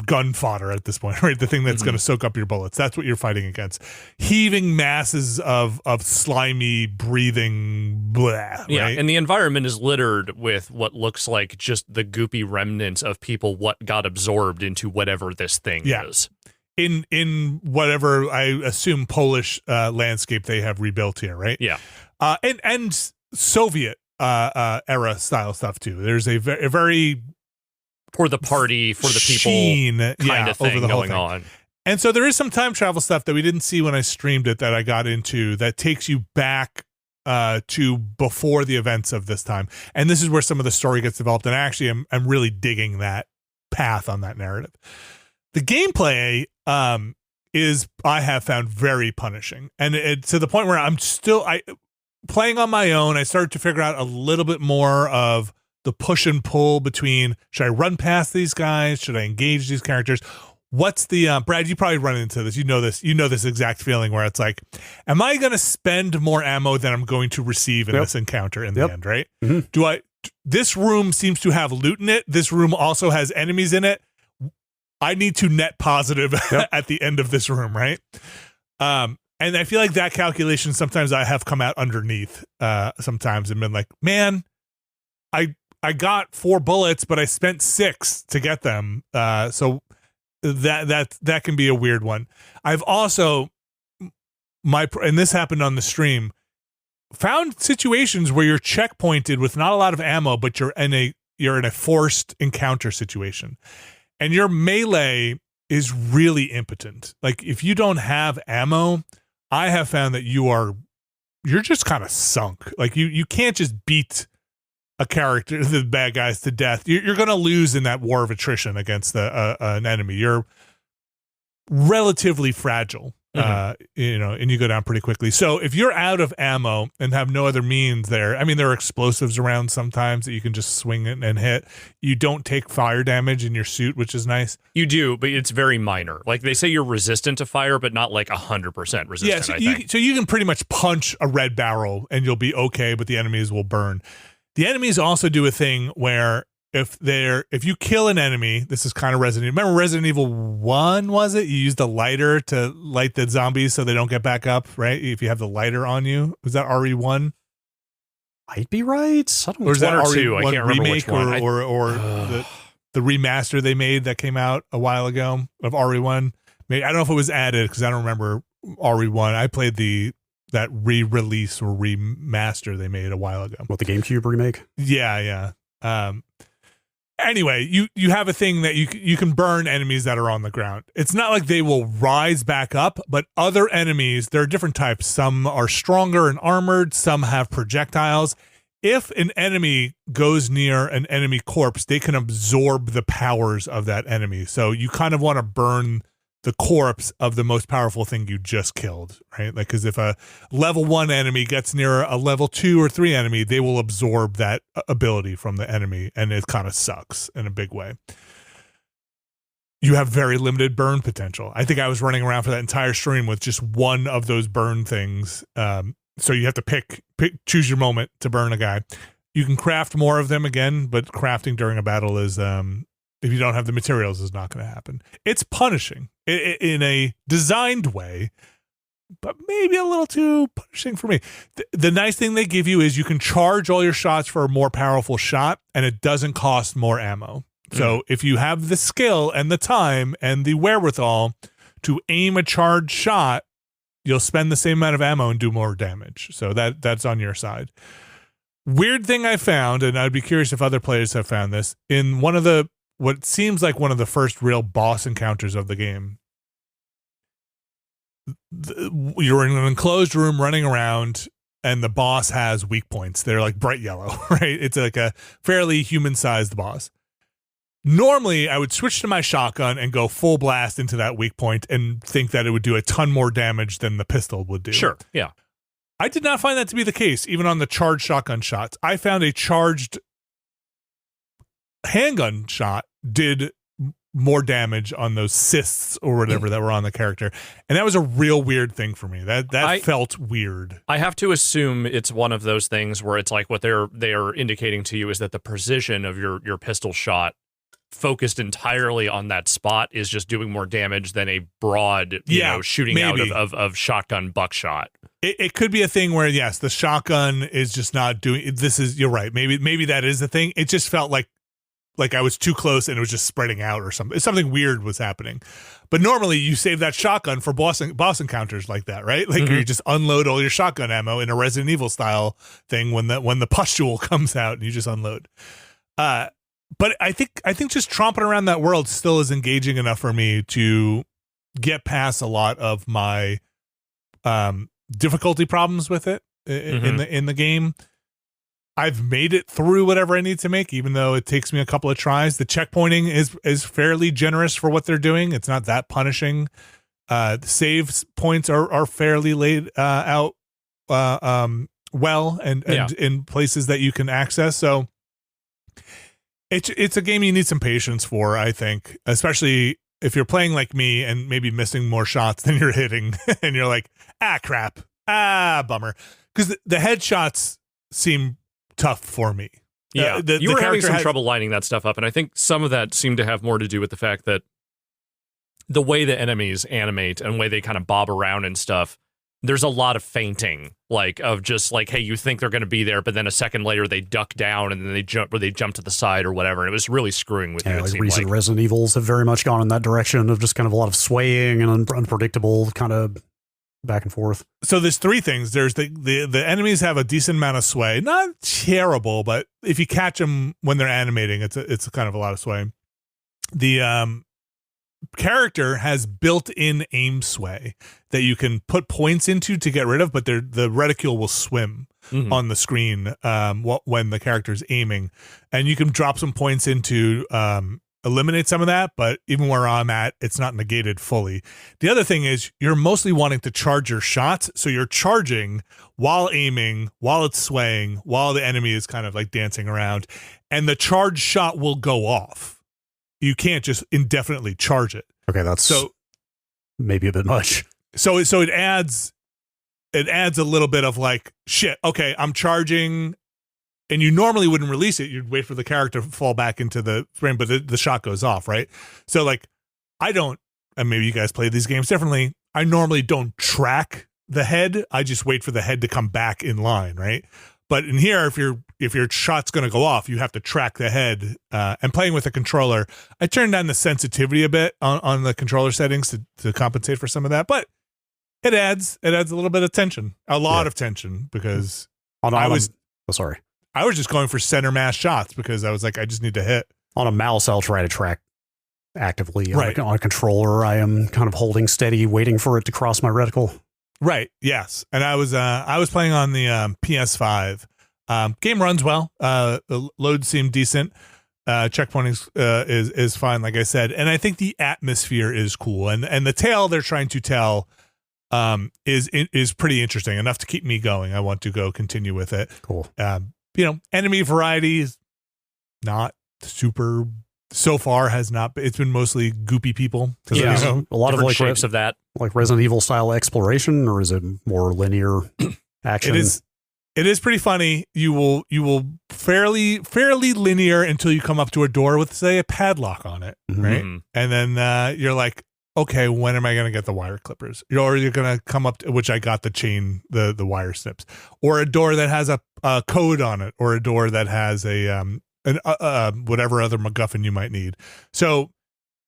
gun fodder at this point, right? The thing that's going to soak up your bullets. That's what you're fighting against. Heaving masses of slimy, breathing blah, right? Yeah, and the environment is littered with what looks like just the goopy remnants of people what got absorbed into whatever this thing is. In whatever I assume Polish landscape they have rebuilt here, right? Yeah, and Soviet era style stuff too. There's a very for the party, for the people kind of thing going on. And so there is some time travel stuff that we didn't see when I streamed it that I got into that takes you back to before the events of this time. And this is where some of the story gets developed. And actually, I'm really digging that path on that narrative. The gameplay is, I have found, very punishing. And it to the point where I'm still playing on my own. I started to figure out a little bit more of the push and pull between, should I run past these guys? Should I engage these characters? What's the, Brad, you probably run into this. You know this exact feeling where it's like, am I going to spend more ammo than I'm going to receive in this encounter in the end, right? This room seems to have loot in it. This room also has enemies in it. I need to net positive at the end of this room, right? And I feel like that calculation, sometimes I have come out underneath sometimes and been like, man, I got 4 bullets, but I spent 6 to get them. So that can be a weird one. I've also, and this happened on the stream, found situations where you're checkpointed with not a lot of ammo, but you're in a forced encounter situation. And your melee is really impotent. Like, if you don't have ammo, I have found that you're just kind of sunk. Like, you can't just beat a character, the bad guys, to death. You're going to lose in that war of attrition against an enemy. You're relatively fragile, and you go down pretty quickly. So if you're out of ammo and have no other means there, I mean, there are explosives around sometimes that you can just swing it and hit. You don't take fire damage in your suit, which is nice. You do, but it's very minor. Like, they say you're resistant to fire, but not like 100% resistant. Yeah, so you can pretty much punch a red barrel and you'll be okay, but the enemies will burn. The enemies also do a thing where if you kill an enemy, this is kind of Resident Evil. Remember Resident Evil 1, was it? You used a lighter to light the zombies so they don't get back up, right? If you have the lighter on you. Was that RE1? Might be right. Or is that RE2? I can't remember which one. remaster they made that came out a while ago of RE1. Maybe, I don't know if it was added because I don't remember RE1. I played that re-release or remaster they made a while ago. What, the GameCube remake? Yeah. Anyway, you have a thing that you can burn enemies that are on the ground. It's not like they will rise back up, but other enemies, there are different types. Some are stronger and armored. Some have projectiles. If an enemy goes near an enemy corpse, they can absorb the powers of that enemy. So you kind of want to burn the corpse of the most powerful thing you just killed, right? Like, because if a level 1 enemy gets near a level 2 or 3 enemy, they will absorb that ability from the enemy, and it kind of sucks in a big way. You have very limited burn potential. I think I was running around for that entire stream with just one of those burn things. So you have to choose your moment to burn a guy. You can craft more of them again, but crafting during a battle is, if you don't have the materials, is not going to happen. It's punishing in a designed way, but maybe a little too punishing for me. The nice thing they give you is you can charge all your shots for a more powerful shot, and it doesn't cost more ammo. So if you have the skill and the time and the wherewithal to aim a charged shot, you'll spend the same amount of ammo and do more damage. So that's on your side. Weird thing I found, and I'd be curious if other players have found this, in what seems like one of the first real boss encounters of the game. You're in an enclosed room running around, and the boss has weak points. They're like bright yellow, right? It's like a fairly human-sized boss. Normally, I would switch to my shotgun and go full blast into that weak point and think that it would do a ton more damage than the pistol would do. Sure, yeah. I did not find that to be the case, even on the charged shotgun shots. I found a charged handgun shot did more damage on those cysts or whatever that were on the character. And that was a real weird thing for me. That felt weird. I have to assume it's one of those things where it's like what they're indicating to you is that the precision of your pistol shot focused entirely on that spot is just doing more damage than a broad, shooting maybe out of shotgun buckshot. It could be a thing where, yes, the shotgun is just not doing this. You're right. Maybe that is the thing. It just felt like I was too close and it was just spreading out or something. Something weird was happening. But normally you save that shotgun for boss encounters like that, right? Like you just unload all your shotgun ammo in a Resident Evil style thing when the pustule comes out and you just unload. But I think just tromping around that world still is engaging enough for me to get past a lot of my difficulty problems with it in the game. I've made it through whatever I need to make, even though it takes me a couple of tries. The checkpointing is fairly generous for what they're doing. It's not that punishing. The save points are fairly laid out well and in places that you can access. So it's a game you need some patience for, I think, especially if you're playing like me and maybe missing more shots than you're hitting and you're like, crap, bummer. Because the headshots seem tough for me. Yeah, you were having some trouble lining that stuff up, and I think some of that seemed to have more to do with the fact that the way the enemies animate and the way they kind of bob around and stuff, there's a lot of feinting, like of just like, hey, you think they're going to be there, but then a second later they duck down and then they jump to the side or whatever. And it was really screwing with you. Like recent Resident Evils have very much gone in that direction of just kind of a lot of swaying and unpredictable kind of back and forth. So there's three things. There's the enemies have a decent amount of sway, not terrible, but if you catch them when they're animating, it's kind of a lot of sway. The character has built-in aim sway that you can put points into to get rid of, but the reticule will swim on the screen when the character's aiming, and you can drop some points into eliminate some of that, but even where I'm at, it's not negated fully. The other thing is you're mostly wanting to charge your shots, so you're charging while aiming, while it's swaying, while the enemy is kind of like dancing around, and the charged shot will go off. You can't just indefinitely charge it. Okay, that's maybe a bit much. So it adds a little bit of like, shit, okay, I'm charging. And you normally wouldn't release it. You'd wait for the character to fall back into the frame, but the shot goes off, right? So, like, I don't, and maybe you guys play these games differently. I normally don't track the head. I just wait for the head to come back in line, right? But in here, if your shot's going to go off, you have to track the head. And playing with a controller, I turned down the sensitivity a bit on the controller settings to compensate for some of that. But it adds a little bit of tension, a lot of tension, because I was just going for center mass shots because I was like, I just need to hit. On a mouse, I'll try to track actively. On a controller, I am kind of holding steady, waiting for it to cross my reticle. Right. Yes. And I was playing on the PS5. Game runs well. The load seemed decent. Checkpointing is fine, like I said. And I think the atmosphere is cool. And the tale they're trying to tell is pretty interesting, enough to keep me going. I want to continue with it. Cool. Enemy variety is not super. So far has not. It's been mostly goopy people. Yeah, a lot of like shapes of that, like Resident Evil style exploration, or is it more linear action? It is pretty funny. You will fairly linear until you come up to a door with, say, a padlock on it, right? And then you're like, okay, when am I going to get the wire clippers? Or you're going to come up to, which I got the chain, the wire snips, or a door that has a code on it, or a door that has whatever other MacGuffin you might need. So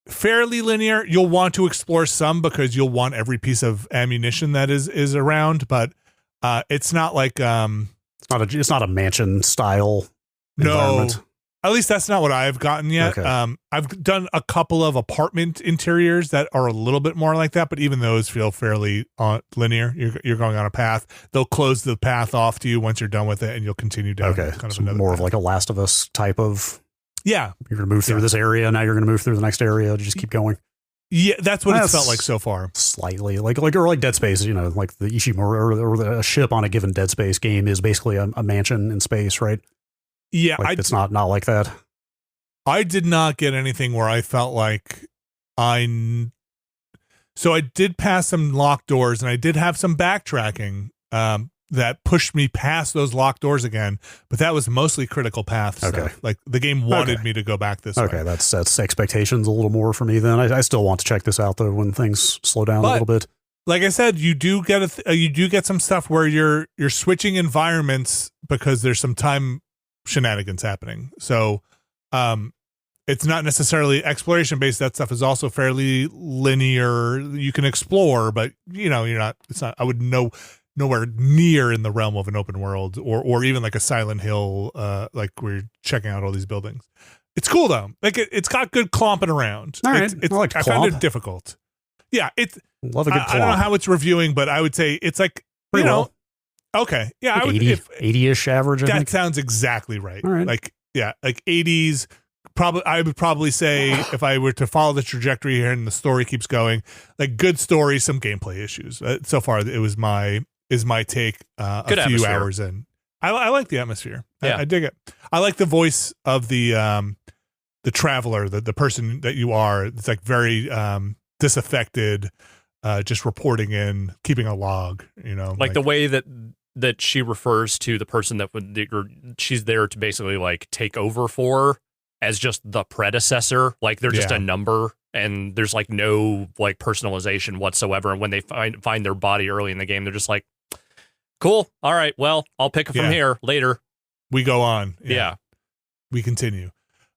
fairly linear. You'll want to explore some because you'll want every piece of ammunition that is around, but it's not like it's not a mansion style environment. At least that's not what I've gotten yet. Okay. I've done a couple of apartment interiors that are a little bit more like that, but even those feel fairly linear. You're going on a path. They'll close the path off to you once you're done with it, and you'll continue down. Okay, kind of so another more path. of like a Last of Us type of. Yeah, you're going to move through this area. Now you're going to move through the next area. Just keep going. Yeah, that's what it's felt like so far. Slightly like Dead Space. Like the Ishimura or a ship on a given Dead Space game is basically a mansion in space, right? Yeah, it's not like that. I did not get anything where I felt like so I did pass some locked doors, and I did have some backtracking that pushed me past those locked doors again, but that was mostly critical path stuff. Like the game wanted me to go back this way. Okay, that's expectations a little more for me then. I still want to check this out though when things slow down a little bit. Like I said, you do get some stuff where you're switching environments because there's some time shenanigans happening. So it's not necessarily exploration based. That stuff is also fairly linear. You can explore, but it's not, I would nowhere near in the realm of an open world or even like a Silent Hill, like we're checking out all these buildings. It's cool though. Like it's got good clomping around. All right. I found it difficult. Yeah. Love a good clomp. I don't know how it's reviewing, but I would say it's like, pretty well. Okay. Yeah. Like 80-ish average. I think. Sounds exactly right. All right. Like 80s. I would probably say if I were to follow the trajectory here and the story keeps going, like good story, some gameplay issues. So far, it was my take. A few atmosphere. Hours in, I like the atmosphere. Yeah. I dig it. I like the voice of the traveler, the person that you are. It's like very disaffected, just reporting in, keeping a log. Like the way that she refers to the person she's there to basically like take over for. As just the predecessor, like they're just a number, and there's like no like personalization whatsoever. And when they find their body early in the game, they're just like, "Cool, all right, well, I'll pick it from here later." We go on, yeah. We continue.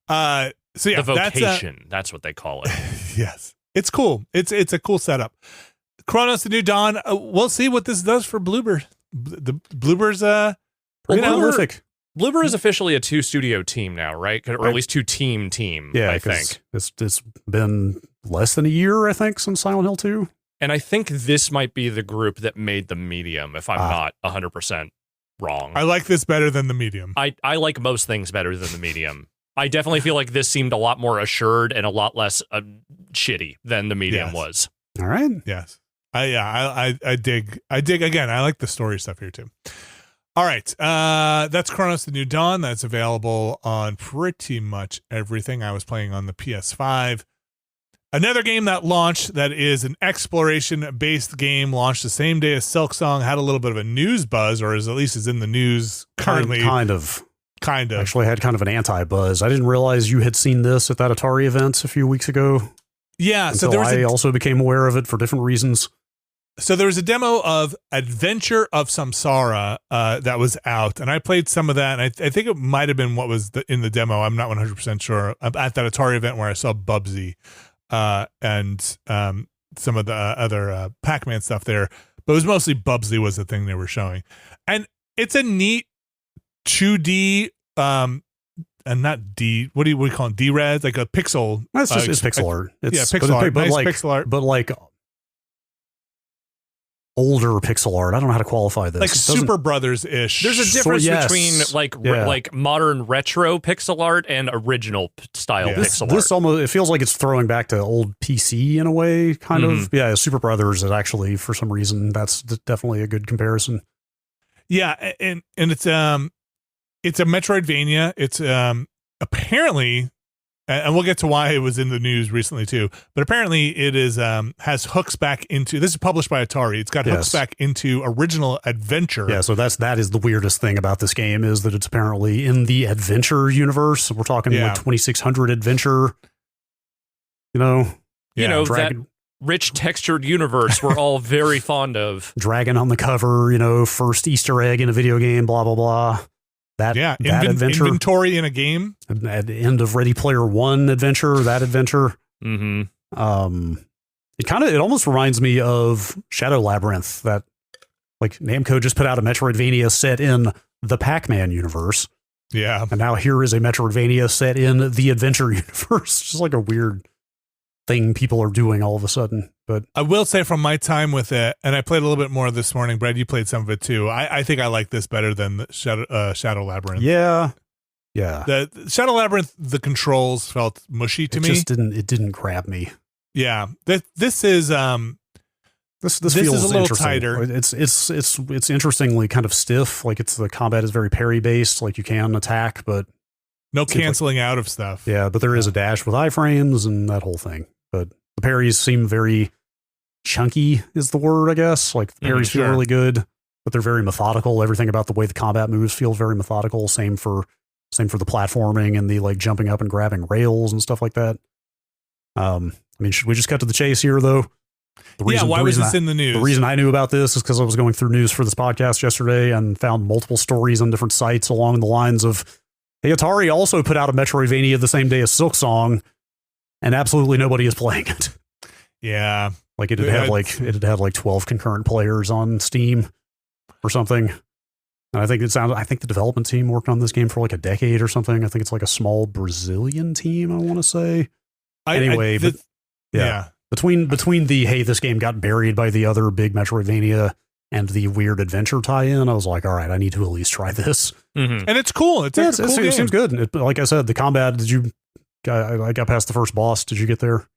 So yeah, the vocation, that's what they call it. Yes, it's cool. It's a cool setup. Cronos: The New Dawn. We'll see what this does for Bloober. The Bloober's prolific. Bloober is officially a 2-studio team now, right? Or at least 2-team. Yeah, I think it's been less than a year, I think, since Silent Hill 2. And I think this might be the group that made the Medium, if I'm not 100% wrong. I like this better than the Medium. I like most things better than the Medium. I definitely feel like this seemed a lot more assured and a lot less shitty than the Medium was. All right. Yes. I dig again. I like the story stuff here too. All right, that's Cronos: The New Dawn. That's available on pretty much everything. I was playing on the PS5. Another game that launched that is an exploration-based game launched the same day as Silksong, had a little bit of a news buzz, or at least is in the news currently. Kind of. Actually had kind of an anti-buzz. I didn't realize you had seen this at that Atari event a few weeks ago. Yeah, so I also became aware of it for different reasons. So there was a demo of Adventure of Samsara that was out, and I played some of that, and I think it might have been what was in the demo. I'm not 100% sure. At that Atari event where I saw Bubsy and some of the other Pac-Man stuff there, but it was mostly Bubsy was the thing they were showing. And it's a neat 2D, and not D, what do you call it? D-Res, like a pixel. It's pixel art. It's, pixel art. But nice like, pixel art. But like older pixel art. I don't know how to qualify this. Like Super Brothers-ish. There's a difference between like modern retro pixel art and original style pixel art. This almost, it feels like it's throwing back to old PC in a way, kind of. Yeah, Super Brothers is actually, for some reason, that's definitely a good comparison. Yeah, and it's a Metroidvania. It's apparently, and we'll get to why it was in the news recently too, but apparently it is has hooks back into, this is published by Atari, it's got hooks back into original adventure. Yeah, so that is the weirdest thing about this game, is that it's apparently in the adventure universe. We're talking like 2600 adventure, that rich textured universe we're all very fond of. Dragon on the cover, first Easter egg in a video game, blah, blah, blah. That adventure. Inventory in a game. At the end of Ready Player One adventure, that adventure. Mm-hmm. It almost reminds me of Shadow Labyrinth, that like Namco just put out a Metroidvania set in the Pac-Man universe. Yeah. And now here is a Metroidvania set in the adventure universe. Just like a weird thing people are doing all of a sudden. But I will say, from my time with it, and I played a little bit more this morning, Brad, you played some of it too. I think I like this better than the Shadow Labyrinth. Yeah. The Shadow Labyrinth, the controls felt mushy to me. It didn't grab me. Yeah. This is this feels is a little tighter. It's interestingly kind of stiff. Like the combat is very parry based. Like you can attack, but no canceling out of stuff. Yeah, but there is a dash with iframes and that whole thing. But the parries seem very chunky, is the word, I guess. Like the parries feel really good, but they're very methodical. Everything about the way the combat moves feels very methodical. Same for the platforming and the like jumping up and grabbing rails and stuff like that. Should we just cut to the chase here, though? Why was this in the news? The reason I knew about this is because I was going through news for this podcast yesterday and found multiple stories on different sites along the lines of, hey, Atari also put out a Metroidvania the same day as Silksong, and absolutely nobody is playing it. Yeah. Like it had like 12 concurrent players on Steam or something. And I think the development team worked on this game for like a decade or something. I think it's like a small Brazilian team, I want to say. Between the, hey, this game got buried by the other big Metroidvania and the weird adventure tie-in, I was like, all right, I need to at least try this. Mm-hmm. And it's cool. It seems good. Like I said, the combat, I got past the first boss. Did you get there?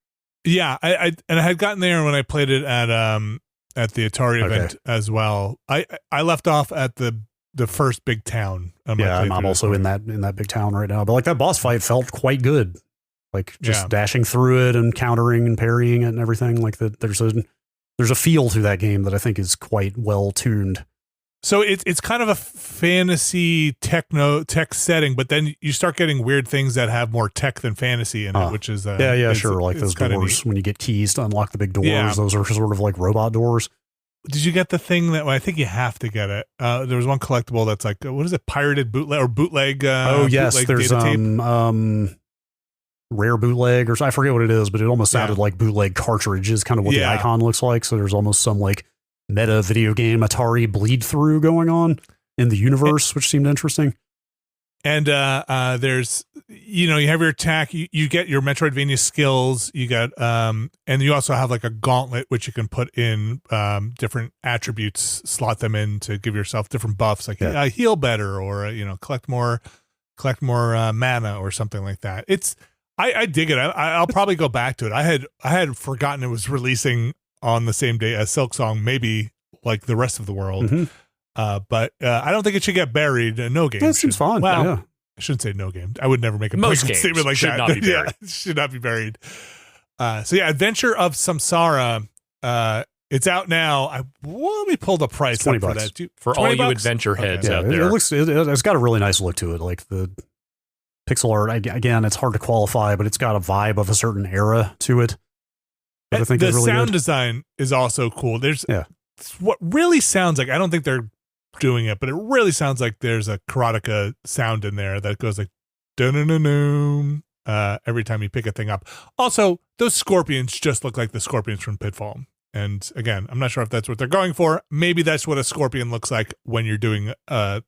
Yeah, I had gotten there when I played it at the Atari event as well. I left off at the first big town. I'm also in that big town right now. But like that boss fight felt quite good. Like just dashing through it and countering and parrying it and everything. Like there's a feel to that game that I think is quite well tuned. So it's kind of a fantasy tech setting, but then you start getting weird things that have more tech than fantasy in it, which is sure. Like those doors when you get keys to unlock the big doors, those are sort of like robot doors. Did you get the thing that, well, I think you have to get it. There was one collectible that's like, what is it? Pirated bootleg or bootleg? Yes, bootleg there's rare bootleg, or I forget what it is, but it almost sounded like bootleg cartridge is kind of what the icon looks like. So there's almost some like meta video game Atari bleed through going on in the universe, which seemed interesting. And there's, you have your attack, you get your Metroidvania skills, you got, and you also have like a gauntlet, which you can put in different attributes, slot them in to give yourself different buffs, like heal better, or, collect more mana or something like that. I dig it. I'll probably go back to it. I had forgotten it was releasing on the same day as Silksong, maybe like the rest of the world. Mm-hmm. But I don't think it should get buried. No game. That seems fine. Well, yeah. I shouldn't say no game. I would never make a most games statement like should that. Not be buried. It should not be buried. Adventure of Samsara. It's out now. Let me pull the price up for that. For all you adventure heads out there. It's got a really nice look to it. Like the pixel art, again, it's hard to qualify, but it's got a vibe of a certain era to it. But I think the is really sound good. design is also cool. There's Yeah. what really sounds like, I don't think they're doing it, but it really sounds like there's a karateka sound in there that goes like dun every time you pick a thing up. Also, those scorpions just look like the scorpions from Pitfall. And again, I'm not sure if that's what they're going for. Maybe that's what a scorpion looks like when you're doing a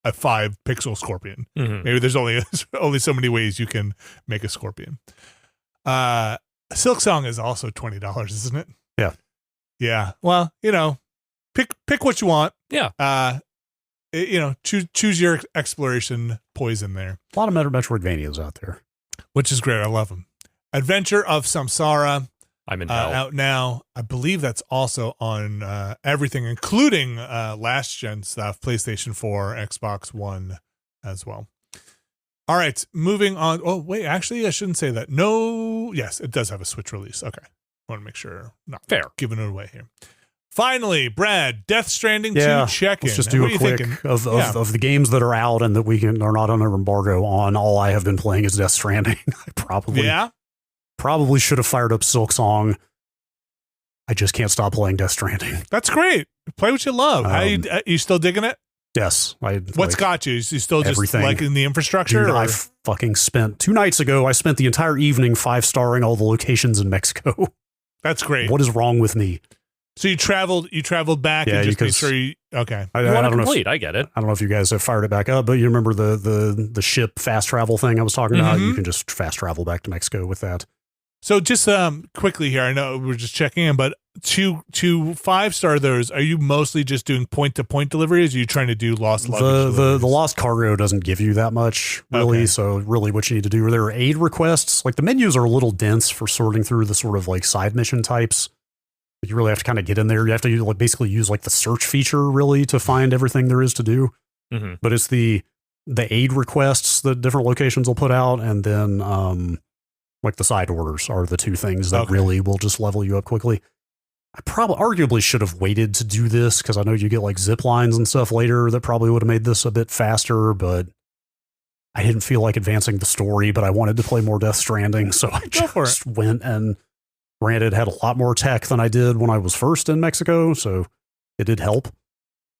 5-pixel scorpion. Mm-hmm. Maybe there's only so many ways you can make a scorpion. Silksong is also $20, isn't it? Yeah. Yeah. Well, pick what you want. Yeah. Choose your exploration poison there. A lot of Metroidvanias out there. Which is great. I love them. Adventure of Samsara. I'm in hell. Out now. I believe that's also on everything, including last gen stuff, PlayStation 4, Xbox One as well. All right, moving on. Oh, wait, actually, I shouldn't say that. No, yes, it does have a Switch release. Okay. I want to make sure not fair giving it away here. Finally, Brad, Death Stranding 2 check-in. Let's just do a quick of the games that are out and that are not under embargo on. All I have been playing is Death Stranding. I probably should have fired up Silksong. I just can't stop playing Death Stranding. That's great. Play what you love. You still digging it? Yes. What's got you? Is you still just everything. liking the infrastructure? Dude, I fucking spent 2 nights ago, I spent the entire evening 5-starring all the locations in Mexico. That's great. What is wrong with me? So you traveled back and just made sure you okay. I get it. I don't know if you guys have fired it back up, but you remember the ship fast travel thing I was talking about? You can just fast travel back to Mexico with that. So just quickly here, I know we're just checking in, but to 5-star those, are you mostly just doing point-to-point deliveries? Or are you trying to do lost luggage? The lost cargo doesn't give you that much, really. Okay. So really what you need to do, there are aid requests. Like the menus are a little dense for sorting through the sort of like side mission types. You really have to kind of get in there. You have to basically use like the search feature really to find everything there is to do. Mm-hmm. But it's the aid requests that different locations will put out, and then like the side orders are the 2 things that really will just level you up quickly. I arguably should have waited to do this because I know you get like zip lines and stuff later that probably would have made this a bit faster, but I didn't feel like advancing the story, but I wanted to play more Death Stranding, so I just went and granted had a lot more tech than I did when I was first in Mexico, so it did help.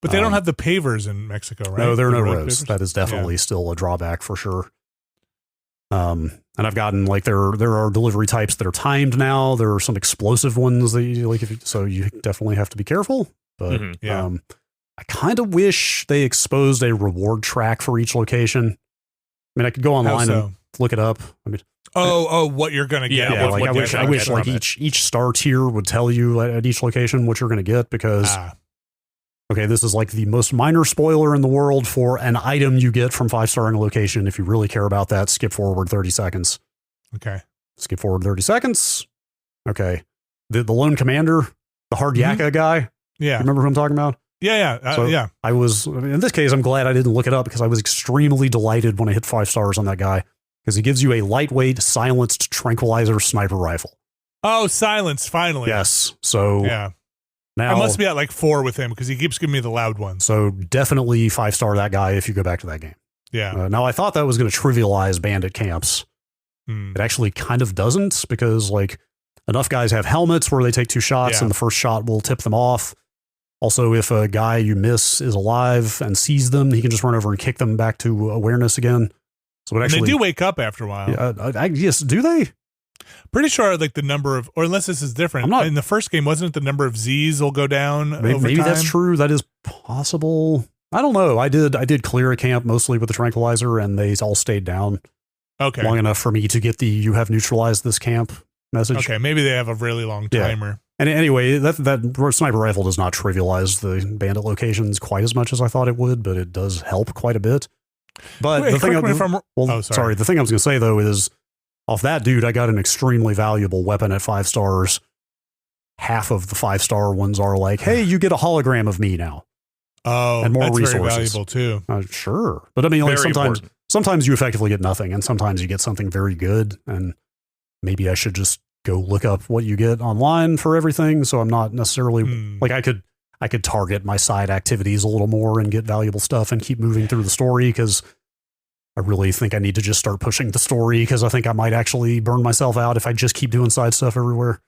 But they don't have the pavers in Mexico, right? No, there are no roads. That is definitely still a drawback for sure. And I've gotten like there are delivery types that are timed now. There are some explosive ones that you like, so you definitely have to be careful. But I kind of wish they exposed a reward track for each location. I mean, I could go online and look it up. I mean, what you're gonna get? Yeah, like I wish like each star tier would tell you at each location what you're gonna get because. Okay, this is like the most minor spoiler in the world for an item you get from 5-starring a location. If you really care about that, skip forward 30 seconds. Okay. Skip forward 30 seconds. Okay. The lone commander, the hard yakka guy. Yeah. Remember who I'm talking about? Yeah. In this case, I'm glad I didn't look it up because I was extremely delighted when I hit 5 stars on that guy because he gives you a lightweight, silenced tranquilizer sniper rifle. Oh, silenced, finally. Yes. So. Yeah. Now, I must be at like 4 with him because he keeps giving me the loud ones. So definitely 5-star that guy if you go back to that game. Yeah. Now I thought that was going to trivialize bandit camps. It actually kind of doesn't because like enough guys have helmets where they take 2 shots and the first shot will tip them off. Also, if a guy you miss is alive and sees them, he can just run over and kick them back to awareness again. So it actually, and they do wake up after a while. Yeah, yes, do they? Pretty sure like the number of, or unless this is different. In the first game, wasn't it the number of Z's will go down over maybe time? That's true. That is possible. I don't know. I did clear a camp mostly with the tranquilizer and they all stayed down long enough for me to get the "you have neutralized this camp" message. Okay, maybe they have a really long timer. And anyway, that sniper rifle does not trivialize the bandit locations quite as much as I thought it would, but it does help quite a bit. But the thing the thing I was going to say though is off that dude, I got an extremely valuable weapon at 5 stars. Half of the 5-star ones are like, hey, you get a hologram of me now. Oh, and more that's resources. Very valuable too. Sure. But I mean, like sometimes you effectively get nothing and sometimes you get something very good. And maybe I should just go look up what you get online for everything. So I'm not necessarily like I could target my side activities a little more and get valuable stuff and keep moving through the story because I really think I need to just start pushing the story because I think I might actually burn myself out if I just keep doing side stuff everywhere.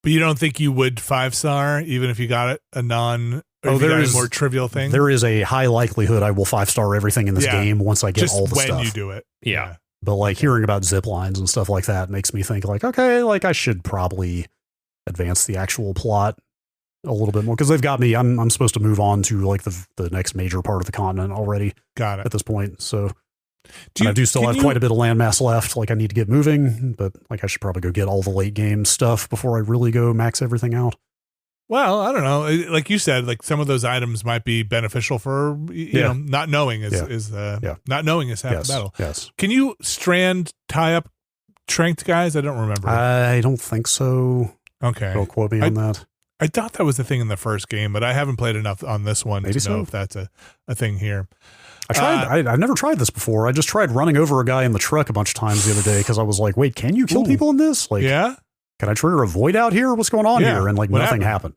But you don't think you would 5-star even if you got it a non? Or there is a more trivial thing. There is a high likelihood I will 5-star everything in this game once I get just all the when stuff. You do it. Yeah. But like hearing about zip lines and stuff like that makes me think like, okay, like I should probably advance the actual plot a little bit more because they've got me. I'm supposed to move on to like the next major part of the continent already. Got it at this point. So I do still have quite a bit of landmass left. Like I need to get moving, but like I should probably go get all the late game stuff before I really go max everything out. Well, I don't know. Like you said, like some of those items might be beneficial for you know not knowing is not knowing is half the battle. Yes. Can you strand tie up tranked guys? I don't remember. I don't think so. Okay. Don't quote me on that. I thought that was the thing in the first game, but I haven't played enough on this one to know if that's a thing here. I tried. I've never tried this before. I just tried running over a guy in the truck a bunch of times the other day because I was like, "Wait, can you kill people in this? Like, can I trigger a void out here? What's going on here?" And like nothing happened.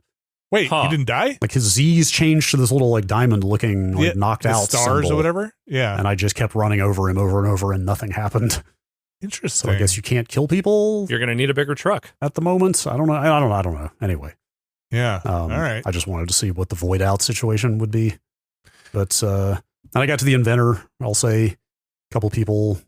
Wait, he didn't die? Like his Z's changed to this little like diamond looking like knocked out stars symbol. Or whatever. Yeah, and I just kept running over him over and over, and nothing happened. Interesting. So I guess you can't kill people. You're gonna need a bigger truck at the moment. I don't know. I don't know. Anyway. Yeah. All right. I just wanted to see what the void out situation would be. But and I got to the inventor. I'll say a couple people.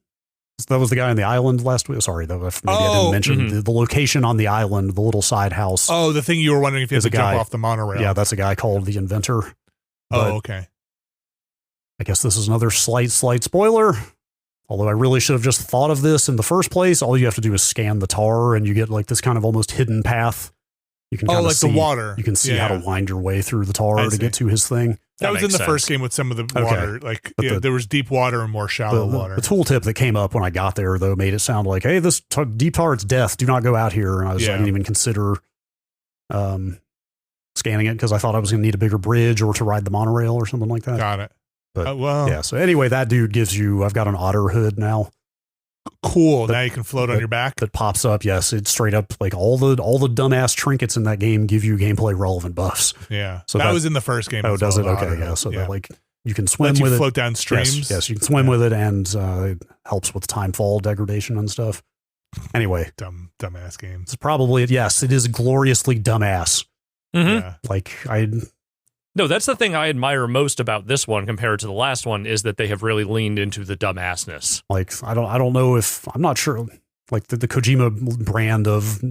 That was the guy on the island last week. Sorry, maybe I didn't mention the location on the island, the little side house. Oh, the thing you were wondering if you had to jump off the monorail. Yeah, that's a guy called the inventor. But okay. I guess this is another slight spoiler. Although I really should have just thought of this in the first place. All you have to do is scan the tar, and you get like this kind of almost hidden path. You can kind of like see the water. You can see how to wind your way through the tar to get to his thing. That was in the first game with some of the water. Like there was deep water and more shallow water. The tooltip that came up when I got there, though, made it sound like, hey, this deep tar, it's death. Do not go out here. And I didn't even consider scanning it because I thought I was going to need a bigger bridge or to ride the monorail or something like that. Got it. But yeah. So anyway, that dude gives you, I've got an otter hood now. Cool. Now you can float on your back. That pops up. Yes, it's straight up like all the dumbass trinkets in that game give you gameplay relevant buffs. Yeah. So that was in the first game. Oh, does it? Okay. Yeah. So that like you can swim with it. Float down streams. Yes, you can swim with it, and it helps with time fall degradation and stuff. Anyway, dumbass game. It's probably it is gloriously dumbass. Mm-hmm. Yeah. Like No, that's the thing I admire most about this one compared to the last one is that they have really leaned into the dumbassness. Like, I don't know if, I'm not sure, like the Kojima brand of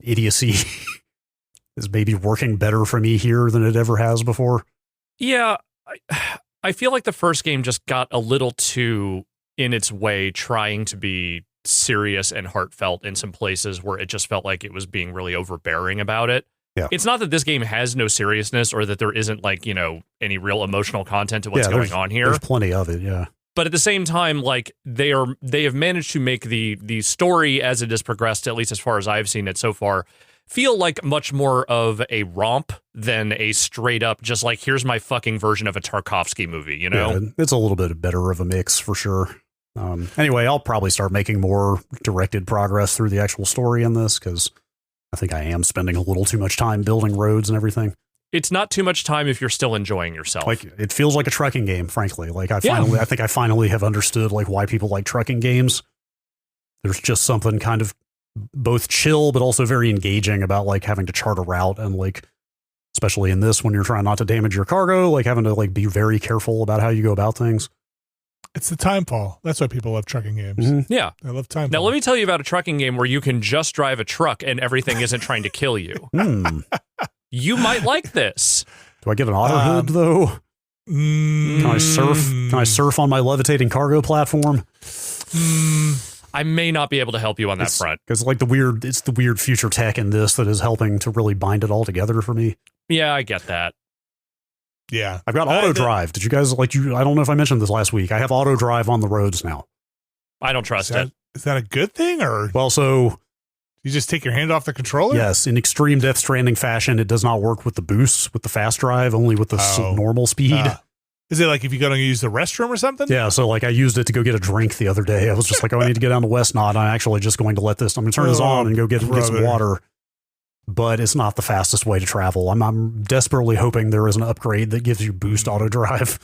idiocy is maybe working better for me here than it ever has before. Yeah, I feel like the first game just got a little too in its way trying to be serious and heartfelt in some places where it just felt like it was being really overbearing about it. Yeah. It's not that this game has no seriousness or that there isn't like, any real emotional content to what's going on here. There's plenty of it, yeah. But at the same time, like they have managed to make the story as it has progressed, at least as far as I've seen it so far, feel like much more of a romp than a straight up just like here's my fucking version of a Tarkovsky movie, Yeah, it's a little bit better of a mix for sure. Anyway, I'll probably start making more directed progress through the actual story in this because I think I am spending a little too much time building roads and everything. It's not too much time if you're still enjoying yourself. Like it feels like a trucking game, frankly. Like I think I finally have understood like why people like trucking games. There's just something kind of both chill but also very engaging about like having to chart a route and like especially in this when you're trying not to damage your cargo, like having to like be very careful about how you go about things. It's the time fall. That's why people love trucking games. Mm-hmm. Yeah. I love time Now, let me tell you about a trucking game where you can just drive a truck and everything isn't trying to kill you. You might like this. Do I get an otter hood, though? Can I surf? Can I surf on my levitating cargo platform? I may not be able to help you on that front. Because like it's the weird future tech in this that is helping to really bind it all together for me. Yeah, I get that. Yeah. I've got auto drive. Did you guys I don't know if I mentioned this last week. I have auto drive on the roads now. I don't trust it. Is that a good thing or? Well, so you just take your hand off the controller? Yes. In extreme Death Stranding fashion, it does not work with the boosts, with the fast drive, only with the normal speed. Is it like if you go to use the restroom or something? Yeah. So like I used it to go get a drink the other day. I was just like, I need to get down to West Knot. I'm actually just going to I'm going to turn this on and go get some water. But it's not the fastest way to travel. I'm desperately hoping there is an upgrade that gives you boost auto drive.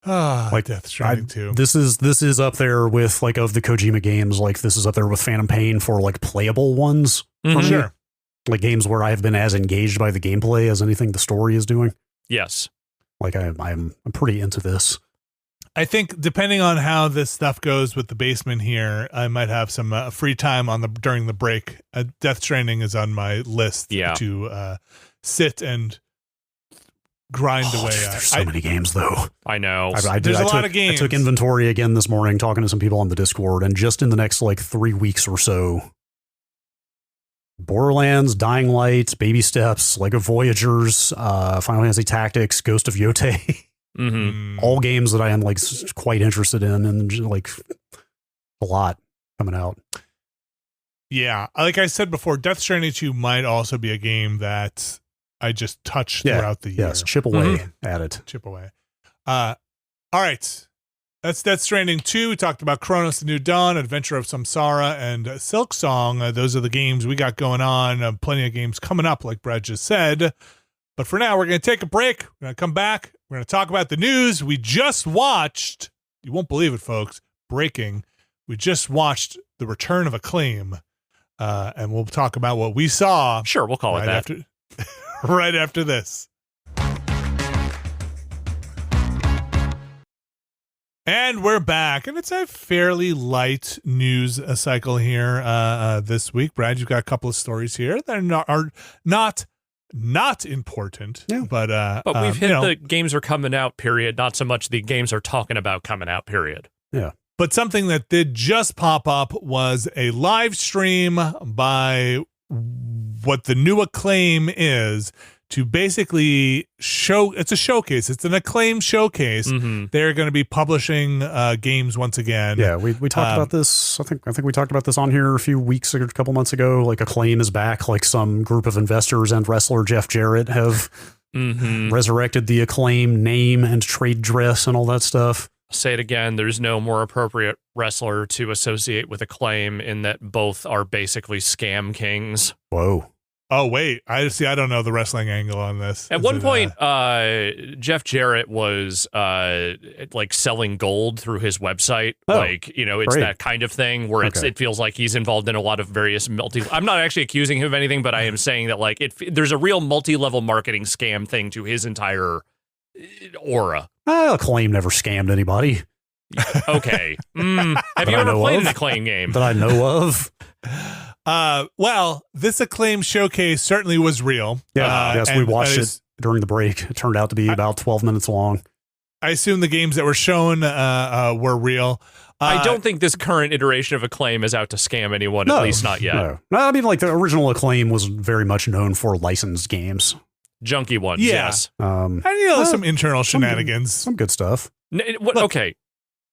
Like Death Stranding 2. This is up there with like of the Kojima games. Like this is up there with Phantom Pain for like playable ones. for me. Sure. Like games where I have been as engaged by the gameplay as anything the story is doing. Yes. Like I'm pretty into this. I think depending on how this stuff goes with the basement here, I might have some free time during the break. Death Stranding is on my list to sit and grind away at. There's so many games, though. I know. There's a lot of games. I took inventory again this morning, talking to some people on the Discord, and just in the next 3 weeks or so, Borderlands, Dying Light, Baby Steps, Lego Voyagers, Final Fantasy Tactics, Ghost of Yotei. All games that I am quite interested in, and a lot coming out. Yeah, like I said before, Death Stranding 2 might also be a game that I just touch throughout the year. Yes, chip away at it. Chip away. All right. That's Death Stranding 2. We talked about Cronos, The New Dawn, Adventure of Samsara, and Silksong. Those are the games we got going on. Plenty of games coming up, like Brad just said. But for now, we're going to take a break. We're going to come back. We're going to talk about the news. We just watched, you won't believe it, folks, breaking. We just watched The Return of Acclaim. And we'll talk about what we saw. Sure, we'll call it that. Right after this. And we're back, and it's a fairly light news cycle here this week. Brad, you've got a couple of stories here that are not important, but we've hit the games are coming out period, not so much the games are talking about coming out period. Yeah. But something that did just pop up was a live stream by what the new Acclaim is, to basically it's a showcase. It's an Acclaim showcase. They're going to be publishing games once again. Yeah, we talked about this. I think we talked about this on here a couple months ago. Acclaim is back. Some group of investors and wrestler Jeff Jarrett have resurrected the Acclaim name and trade dress and all that stuff. Say it again. There's no more appropriate wrestler to associate with Acclaim in that both are basically scam kings. Whoa. Oh, wait. I don't know the wrestling angle on this. At one point, Jeff Jarrett was selling gold through his website. It's that kind of thing where it feels like he's involved in a lot of various I'm not actually accusing him of anything, but I am saying that there's a real multi-level marketing scam thing to his entire aura. Acclaim never scammed anybody. Okay. Have you ever played an Acclaim game? That I know of. Well, this Acclaim showcase certainly was real. Yeah, yes, we watched it during the break. It turned out to be about 12 minutes long. I assume the games that were shown were real. I don't think this current iteration of Acclaim is out to scam anyone, at least not yet. No, I mean, the original Acclaim was very much known for licensed games. Junky ones, yes. And some internal shenanigans. Some good stuff. Okay.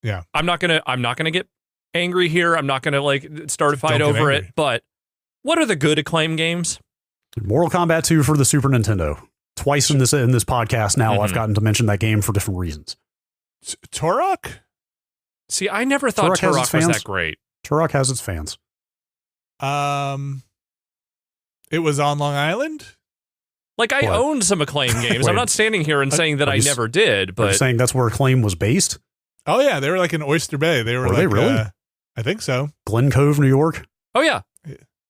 Yeah. I'm not gonna get angry here. I'm not gonna start a fight over it. But what are the good Acclaim games? Mortal Kombat 2 for the Super Nintendo. Twice in this podcast now, I've gotten to mention that game for different reasons. Turok? See, I never thought Turok was that great. Turok has its fans. It was on Long Island? I own some Acclaim games. I'm not standing here and saying that I never did, but... Are you saying that's where Acclaim was based? Oh, yeah. They were in Oyster Bay. Were they really? I think so. Glen Cove, New York? Oh, yeah.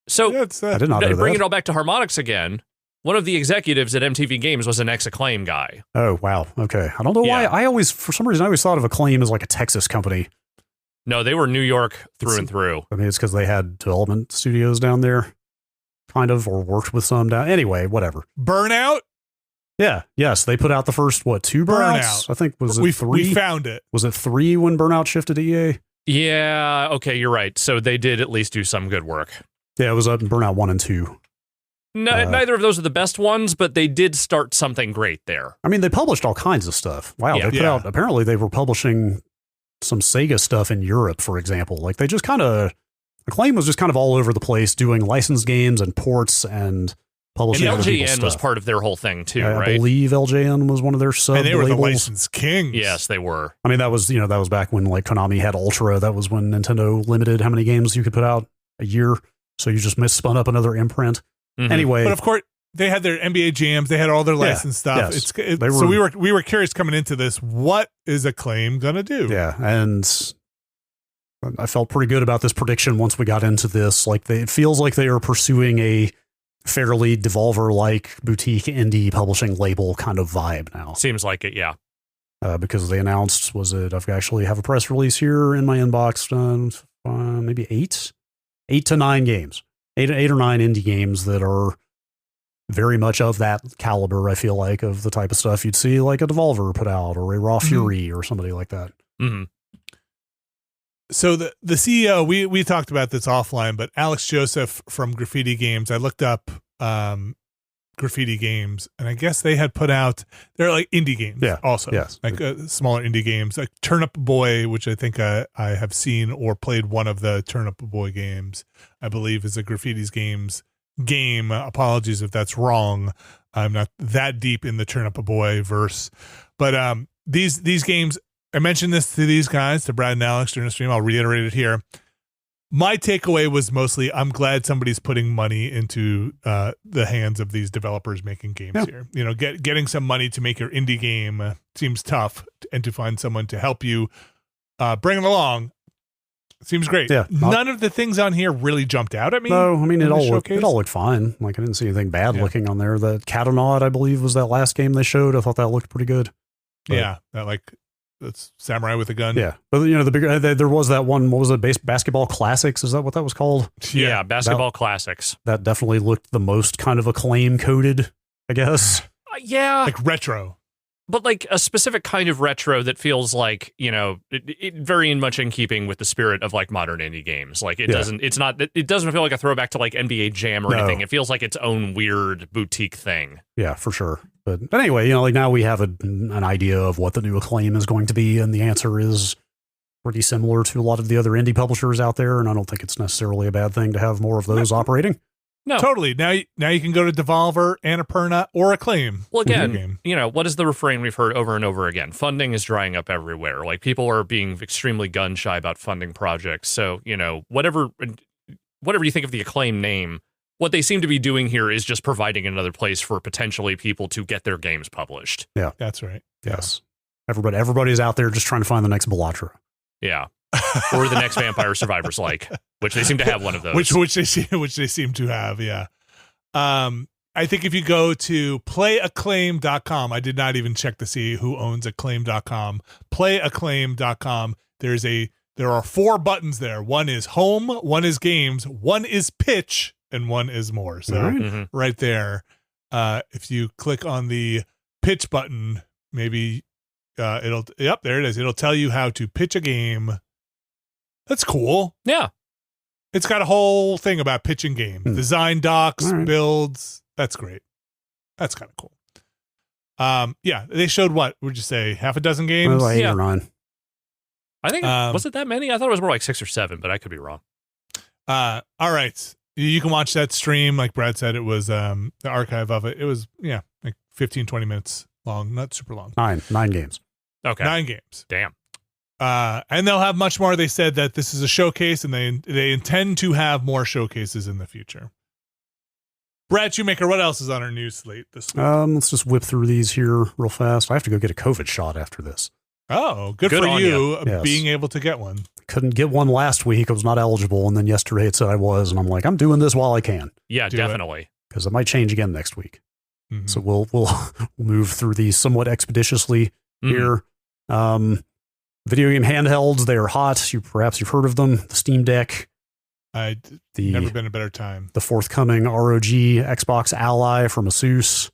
So, I did not know bring that. it all back to Harmonix again. One of the executives at MTV Games was an ex-Acclaim guy. Oh, wow. Okay. I don't know why. For some reason, I always thought of Acclaim as a Texas company. No, they were New York through and through. I mean, it's because they had development studios down there, kind of, or worked with some down. Anyway, whatever. Burnout? Yeah. Yes. They put out the first, 2 Burnouts? I think, was it 3? We found it. Was it 3 when Burnout shifted to EA? Yeah. Okay, you're right. So they did at least do some good work. Yeah, it was Burnout 1 and 2. No, neither of those are the best ones, but they did start something great there. I mean, they published all kinds of stuff. Wow, they put out, apparently they were publishing some Sega stuff in Europe, for example. They just Acclaim was just kind of all over the place doing licensed games and ports and publishing and other people's LJN stuff. was part of their whole thing too, I right? believe LJN was one of their sub And they were labels. the licensed kings. Yes, they were. I mean, that was back when Konami had Ultra. That was when Nintendo limited how many games you could put out a year. So you just spun up another imprint. Anyway, but of course they had their NBA jams. They had all their licensed stuff. Yes. So we were curious coming into this. What is Acclaim gonna do? Yeah, and I felt pretty good about this prediction once we got into this. Like it feels like they are pursuing a fairly Devolver-like boutique indie publishing label kind of vibe now. Seems like it, yeah. Because they announced, I've actually have a press release here in my inbox, maybe 8 to 9 games, 8 or 9 indie games that are very much of that caliber, I feel like, of the type of stuff you'd see like a Devolver put out or a Raw Fury or somebody like that. Mm-hmm. So the CEO, we talked about this offline, but Alex Joseph from Graffiti Games, I looked up Graffiti Games, and I guess they had put out, they're like indie games also. Yes. Like smaller indie games, like Turnip Boy, which I think I have seen or played one of the Turnip Boy games, I believe is a Graffiti's Games game. Apologies if that's wrong. I'm not that deep in the Turnip Boy verse, but these games, I mentioned this to these guys, to Brad and Alex during the stream. I'll reiterate it here. My takeaway was mostly, I'm glad somebody's putting money into the hands of these developers making games here. You know, getting some money to make your indie game seems tough, and to find someone to help you bring it along seems great. Yeah, none of the things on here really jumped out at me. No, I mean, it all looked fine. Like, I didn't see anything bad looking on there. The Catanaut, I believe, was that last game they showed. I thought that looked pretty good. But, that's samurai with a gun. Yeah, but you know, the bigger there was that one. What was it? Basketball Classics? Is that what that was called? Yeah, Basketball Classics. That definitely looked the most kind of Acclaim coded, I guess. Yeah, like retro, but like a specific kind of retro that feels like, you know, it very much in keeping with the spirit of like modern indie games. Like it doesn't feel like a throwback to like NBA Jam or anything. It feels like its own weird boutique thing. Yeah, for sure. But anyway, you know, like now we have an idea of what the new Acclaim is going to be, and the answer is pretty similar to a lot of the other indie publishers out there, and I don't think it's necessarily a bad thing to have more of those operating. No, totally. Now you can go to Devolver, Annapurna, or Acclaim. Well, again, you know, what is the refrain we've heard over and over again? Funding is drying up everywhere. Like, people are being extremely gun shy about funding projects. So, you know, whatever you think of the Acclaim name, what they seem to be doing here is just providing another place for potentially people to get their games published. Yeah, that's right. Yes, everybody's out there just trying to find the next Bellatra. Yeah, or the next Vampire Survivors, which they seem to have one of those. Which they seem to have. Yeah. I think if you go to playacclaim.com, I did not even check to see who owns acclaim.com. Playacclaim.com. There are 4 buttons there. One is home, one is games, one is pitch, and one is more. So right there, if you click on the pitch button, maybe there it is. It'll tell you how to pitch a game. That's cool. Yeah. It's got a whole thing about pitching games, design docs, builds. That's great. That's kind of cool. Yeah, they showed what would you say? Half a dozen games? Like 8 or 9. I think was it that many? I thought it was more like 6 or 7, but I could be wrong. All right. You can watch that stream. Like Brad said, it was the archive of it. It was like 15, 20 minutes long, not super long. 9 games. Okay. 9 games. Damn. And they'll have much more. They said that this is a showcase, and they intend to have more showcases in the future. Brad Shoemaker, what else is on our news slate this week? Let's just whip through these here real fast. I have to go get a COVID shot after this. Oh, good for you being able to get one. Couldn't get one last week. I was not eligible, and then yesterday it said I was, and I'm like, I'm doing this while I can. Yeah, definitely. Because it might change again next week. Mm-hmm. So we'll move through these somewhat expeditiously here. Video game handhelds, they are hot. Perhaps you've heard of them. The Steam Deck. Never been a better time. The forthcoming ROG Xbox Ally from Asus.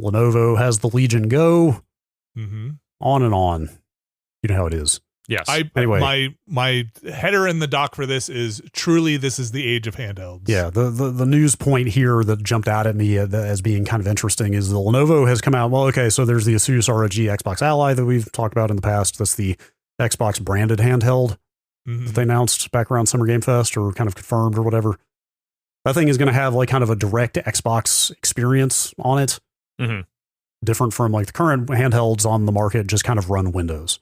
Lenovo has the Legion Go. On and on. You know how it is. Yes. Anyway, my header in the doc for this is truly this is the age of handhelds. Yeah. The news point here that jumped out at me as being kind of interesting is the Lenovo has come out. Well, okay, so there's the Asus ROG Xbox Ally that we've talked about in the past. That's the Xbox branded handheld that they announced back around Summer Game Fest, or kind of confirmed or whatever. That thing is going to have like kind of a direct Xbox experience on it. Different from like the current handhelds on the market, just kind of run Windows.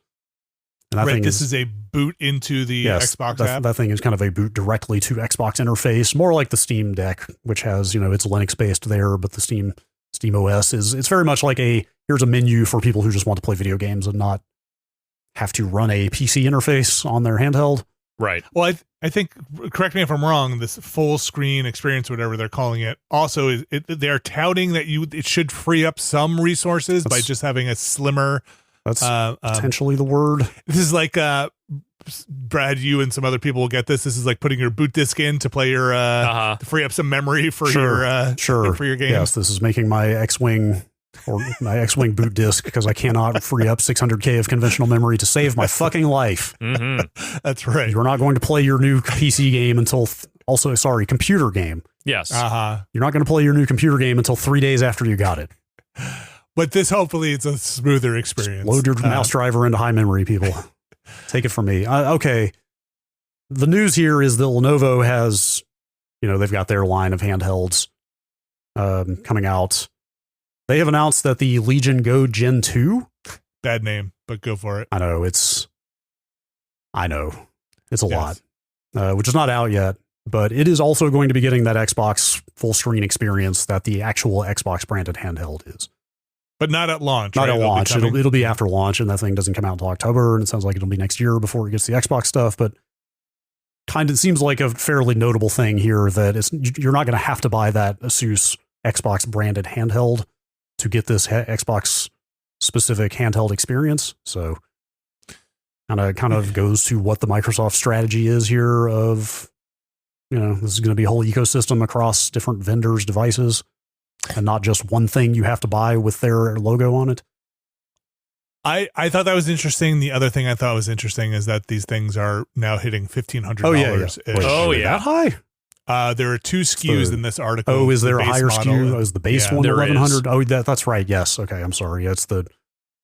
And I think this is a boot into the Xbox app. That thing is kind of a boot directly to Xbox interface, more like the Steam Deck, which has, it's Linux based there, but the Steam OS it's very much like here's a menu for people who just want to play video games and not have to run a PC interface on their handheld. Right. Well, I think, correct me if I'm wrong, this full screen experience, whatever they're calling it, also they're touting that it should free up some resources by just having a slimmer. That's potentially the word. This is like Brad, you and some other people will get this. This is like putting your boot disk in to play your to free up some memory for your game. Yes, this is making my X-Wing or my X-Wing boot disk because I cannot free up 600K of conventional memory to save my fucking life. Mm-hmm. That's right. You're not going to play your new PC game until computer game. Yes. You're not going to play your new computer game until 3 days after you got it. But this, hopefully, it's a smoother experience. Just load your mouse driver into high memory, people. Take it from me. Okay. The news here is that Lenovo has, they've got their line of handhelds coming out. They have announced that the Legion Go Gen 2. Bad name, but go for it. I know. It's a lot, which is not out yet, but it is also going to be getting that Xbox full screen experience that the actual Xbox branded handheld is. But not at launch. Not at launch. It'll be after launch, and that thing doesn't come out until October, and it sounds like it'll be next year before it gets the Xbox stuff. But kind of seems like a fairly notable thing here that you're not going to have to buy that Asus Xbox branded handheld to get this Xbox specific handheld experience. So kind of goes to what the Microsoft strategy is here of, this is going to be a whole ecosystem across different vendors' devices. And not just one thing you have to buy with their logo on it. I thought that was interesting. The other thing I thought was interesting is that these things are now hitting $1,500. Oh, yeah. That high? There are two SKUs in this article. Oh, is there a higher SKU? Is the base one 1,100? Oh, that's right. Yes. Okay. I'm sorry. It's the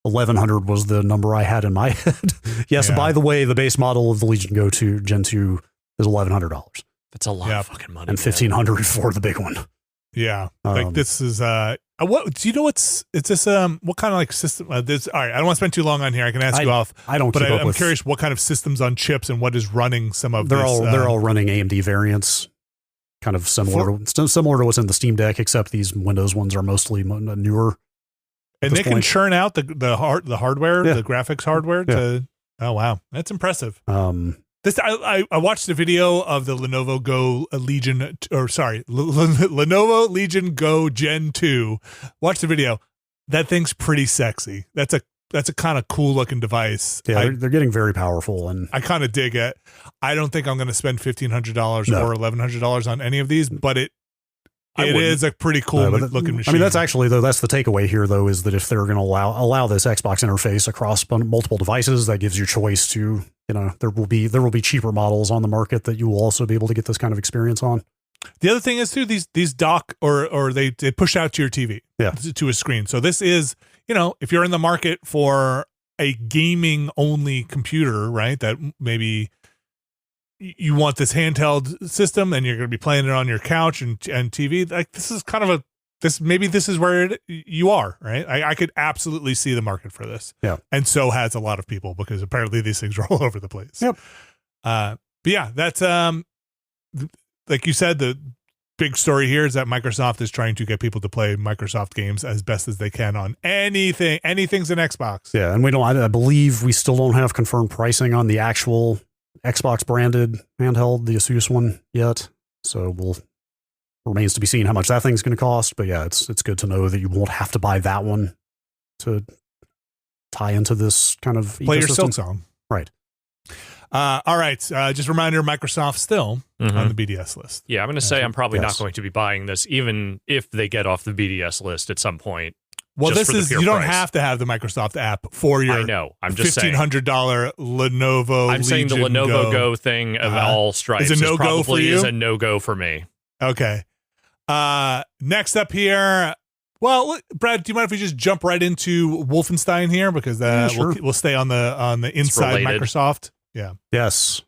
1,100 was the number I had in my head. Yes. Yeah. By the way, the base model of the Legion Go 2 Gen 2 is $1,100. That's a lot of fucking money. And $1,500 for the big one. Yeah, like this is what do you know? What kind of like system? This all right. I don't want to spend too long on here. I can ask you off. I don't. But I'm curious what kind of systems on chips and what is running some of. They're all running AMD variants, kind of similar to what's in the Steam Deck, except these Windows ones are mostly newer. And they can churn out the hardware, the graphics hardware. Oh wow, that's impressive. I watched the video of the Lenovo Lenovo Legion Go Gen 2. Watch the video. That thing's pretty sexy. That's a kind of cool looking device. Yeah, they're getting very powerful, and I kind of dig it. I don't think I'm going to spend $1,500 or $1,100 on any of these, but it is a pretty cool looking machine. I mean, that's actually that's the takeaway here, though, is that if they're going to allow this Xbox interface across multiple devices, that gives you choice to. There will be cheaper models on the market that you will also be able to get this kind of experience on. The other thing is too, these dock or they push out to your TV, to a screen. So this is, if you're in the market for a gaming only computer, right, that maybe you want this handheld system and you're going to be playing it on your couch and TV, like this is kind of this is where you are, right? I could absolutely see the market for this. Yeah. And so has a lot of people because apparently these things are all over the place. Yep. But yeah, that's like you said, the big story here is that Microsoft is trying to get people to play Microsoft games as best as they can on anything's an Xbox. Yeah. And I believe we still don't have confirmed pricing on the actual Xbox branded handheld, the Asus one yet. So remains to be seen how much that thing's going to cost, but yeah, it's good to know that you won't have to buy that one to tie into this kind of play ecosystem. Your Silksong, right? All right, just a reminder: Microsoft still on the BDS list. Yeah, I'm going to say I'm probably not going to be buying this, even if they get off the BDS list at some point. Well, this is you don't have to have the Microsoft app for your. I know. I'm just $1,500 Lenovo. I'm saying the Lenovo Go thing of all stripes is a no-go for you. Is a no-go for me. Okay. Next up here, well, Brad, do you mind if we just jump right into Wolfenstein here because sure. we'll stay on the inside Microsoft. Yeah. Yes.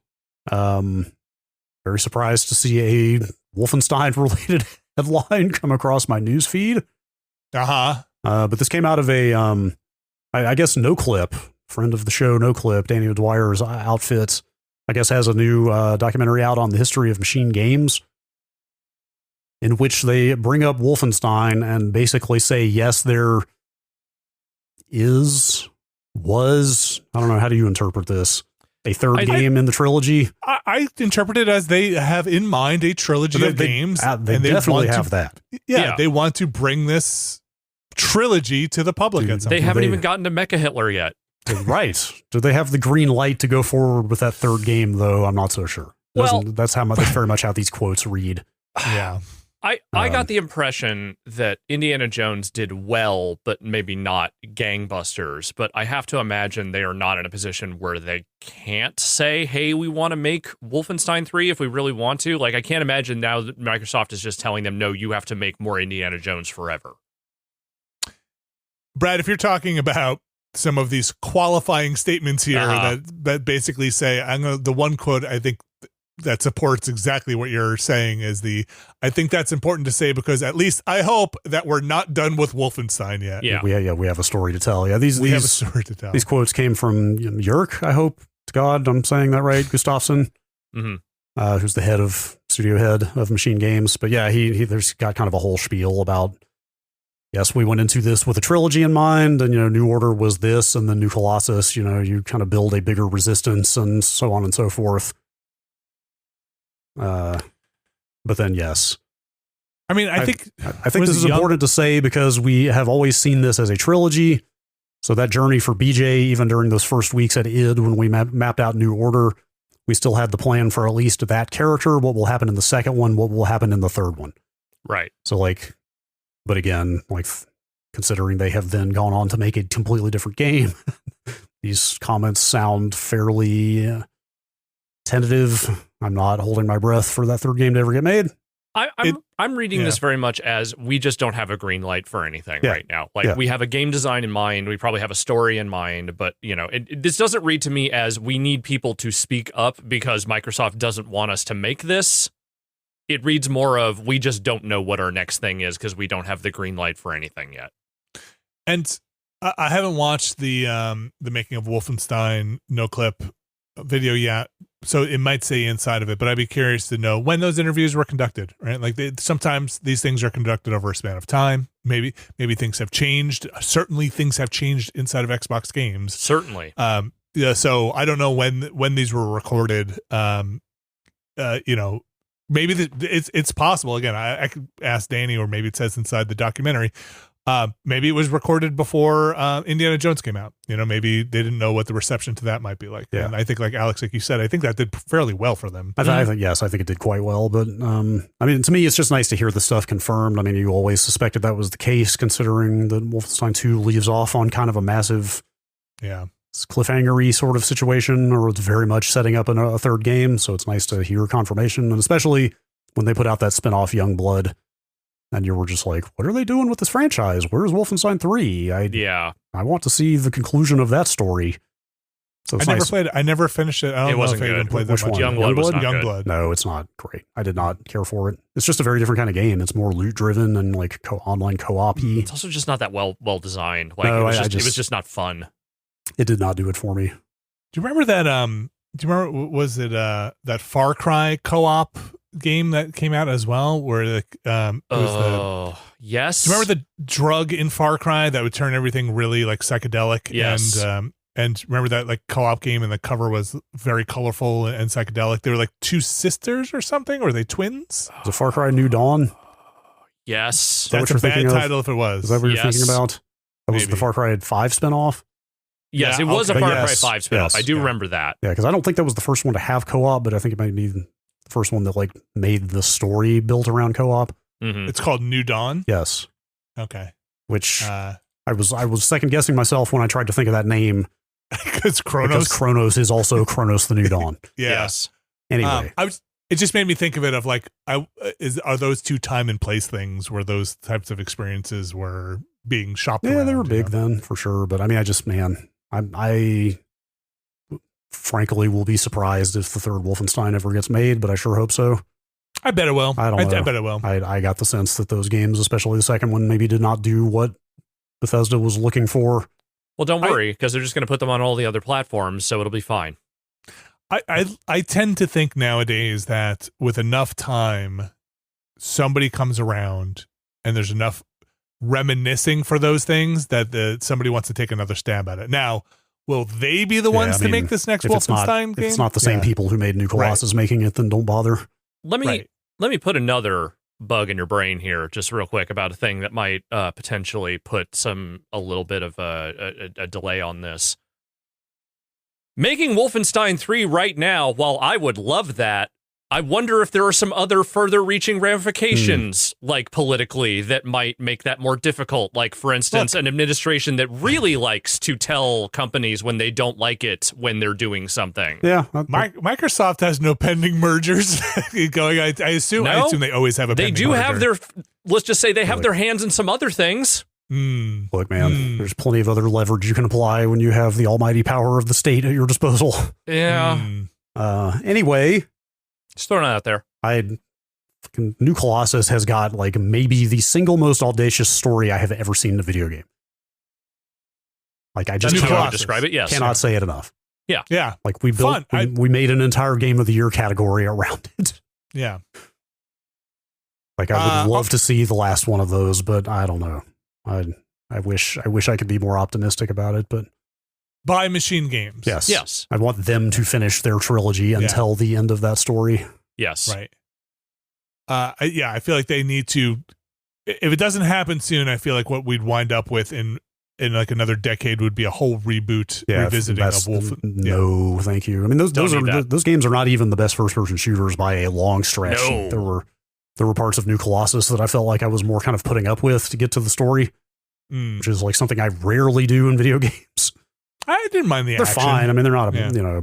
Very surprised to see a Wolfenstein related headline come across my news feed. But this came out of a I guess No Clip, friend of the show No Clip, Danny O'Dwyer's outfit. I guess has a new documentary out on the history of machine games, in which they bring up Wolfenstein and basically say, yes, there was, I don't know, how do you interpret this? a third game in the trilogy. I interpret it as they have in mind a trilogy of games. They definitely have that. Yeah, they want to bring this trilogy to the public. They haven't even gotten to Mecha Hitler yet. Right. Do they have the green light to go forward with that third game, though? I'm not so sure. That's very much how these quotes read. Yeah. I got the impression that Indiana Jones did well, but maybe not gangbusters. But I have to imagine they are not in a position where they can't say, hey, we want to make Wolfenstein 3 if we really want to. Like, I can't imagine now that Microsoft is just telling them, no, you have to make more Indiana Jones forever. Brad, if you're talking about some of these qualifying statements here that basically say, the one quote I think that supports exactly what you're saying is I think that's important to say because at least I hope that we're not done with Wolfenstein yet. Yeah. We have a story to tell. Yeah, we have a story to tell. These quotes came from Jörg, I hope to God I'm saying that right, Gustafsson, who's the studio head of Machine Games. But yeah, there's got kind of a whole spiel about, yes, we went into this with a trilogy in mind, and New Order was this, and then New Colossus. You kind of build a bigger resistance, and so on and so forth. But then, yes, I mean, I think this is important to say because we have always seen this as a trilogy. So that journey for BJ, even during those first weeks at id, when we mapped out New Order, we still had the plan for at least that character. What will happen in the second one? What will happen in the third one? Right. So but again, considering they have then gone on to make a completely different game, these comments sound fairly tentative. I'm not holding my breath for that third game to ever get made. I'm reading this very much as we just don't have a green light for anything right now. We have a game design in mind. We probably have a story in mind, but this doesn't read to me as we need people to speak up because Microsoft doesn't want us to make this. It reads more of we just don't know what our next thing is because we don't have the green light for anything yet. And I haven't watched the making of Wolfenstein no clip video yet, so it might say inside of it, but I'd be curious to know when those interviews were conducted, right? Sometimes these things are conducted over a span of time. Maybe things have changed. Certainly things have changed inside of Xbox games. Certainly. So I don't know when these were recorded. Maybe it's possible. Again, I could ask Danny, or maybe it says inside the documentary. Maybe it was recorded before Indiana Jones came out. Maybe they didn't know what the reception to that might be like. Yeah. And I think, like Alex, like you said, I think that did fairly well for them. I think it did quite well. But I mean, to me, it's just nice to hear the stuff confirmed. I mean, you always suspected that was the case, considering that Wolfenstein 2 leaves off on kind of a massive, cliffhanger-y sort of situation, or it's very much setting up a third game. So it's nice to hear confirmation, and especially when they put out that spinoff Youngblood. And you were just like, what are they doing with this franchise? Where's Wolfenstein 3? I want to see the conclusion of that story. So I never played it. I never finished it. I don't know if I even played that much. Youngblood was not Youngblood. No, it's not great. I did not care for it. It's just a very different kind of game. It's more loot driven and online co-op-y. It's also just not that well designed. It was just not fun. It did not do it for me. Do you remember that? Do you remember, was it that Far Cry co-op game that came out as well, where yes. Do you remember the drug in Far Cry that would turn everything really psychedelic? Yes. And remember that co-op game, and the cover was very colorful and psychedelic. They were two sisters or something, or were they twins? Was it Far Cry New Dawn? Yes. That's a bad title if it was. Is that what you're thinking about? That was the Far Cry 5 spinoff? Yes, it was a Far Cry 5 spinoff. Yes, I do remember that. Yeah, because I don't think that was the first one to have co-op, but I think it might be the first one that made the story built around co-op. Mm-hmm. It's called New Dawn? Yes. Okay. Which I was second guessing myself when I tried to think of that name. Because Cronos is also Cronos the New Dawn. Yes. Anyway. It just made me think of it of are those two time and place things where those types of experiences were being shopped around? Yeah, they were big then for sure. But I mean, I frankly will be surprised if the third Wolfenstein ever gets made, but I sure hope so. I bet it will. I don't know. I bet it will. I got the sense that those games, especially the second one, maybe did not do what Bethesda was looking for. Well, don't worry, because they're just going to put them on all the other platforms, so it'll be fine. I tend to think nowadays that with enough time, somebody comes around and there's enough reminiscing for those things that somebody wants to take another stab at it. Now, will they be the ones to make this next Wolfenstein game? If it's not the same people who made New Colossus making it, then don't bother. Let me put another bug in your brain here, just real quick, about a thing that might potentially put a little bit of a delay on this. Making Wolfenstein 3 right now, while I would love that, I wonder if there are some other further reaching ramifications, like politically, that might make that more difficult. Like, for instance, an administration that really likes to tell companies when they don't like it when they're doing something. Yeah. Microsoft has no pending mergers going. I assume they always have a pending merger. They do have let's just say they have their hands in some other things. Look, man, there's plenty of other leverage you can apply when you have the almighty power of the state at your disposal. Yeah. Anyway... Just throwing it out there. New Colossus has got like maybe the single most audacious story I have ever seen in a video game. Like I just cannot describe it. Yes, cannot say it enough. Yeah. Like we built, we made an entire Game of the Year category around it. Yeah. Like I would love to see the last one of those, but I don't know. I wish I could be more optimistic about it, but. By Machine Games. Yes. I want them to finish their trilogy and tell the end of that story. Yes. Right. I feel like they need to, if it doesn't happen soon, I feel like what we'd wind up with in like another decade would be a whole reboot, revisiting of Wolfenstein. No, thank you. I mean, those games are not even the best first-person shooters by a long stretch. No. There were parts of New Colossus that I felt like I was more kind of putting up with to get to the story, which is like something I rarely do in video games. I didn't mind the action. They're fine. I mean, they're not,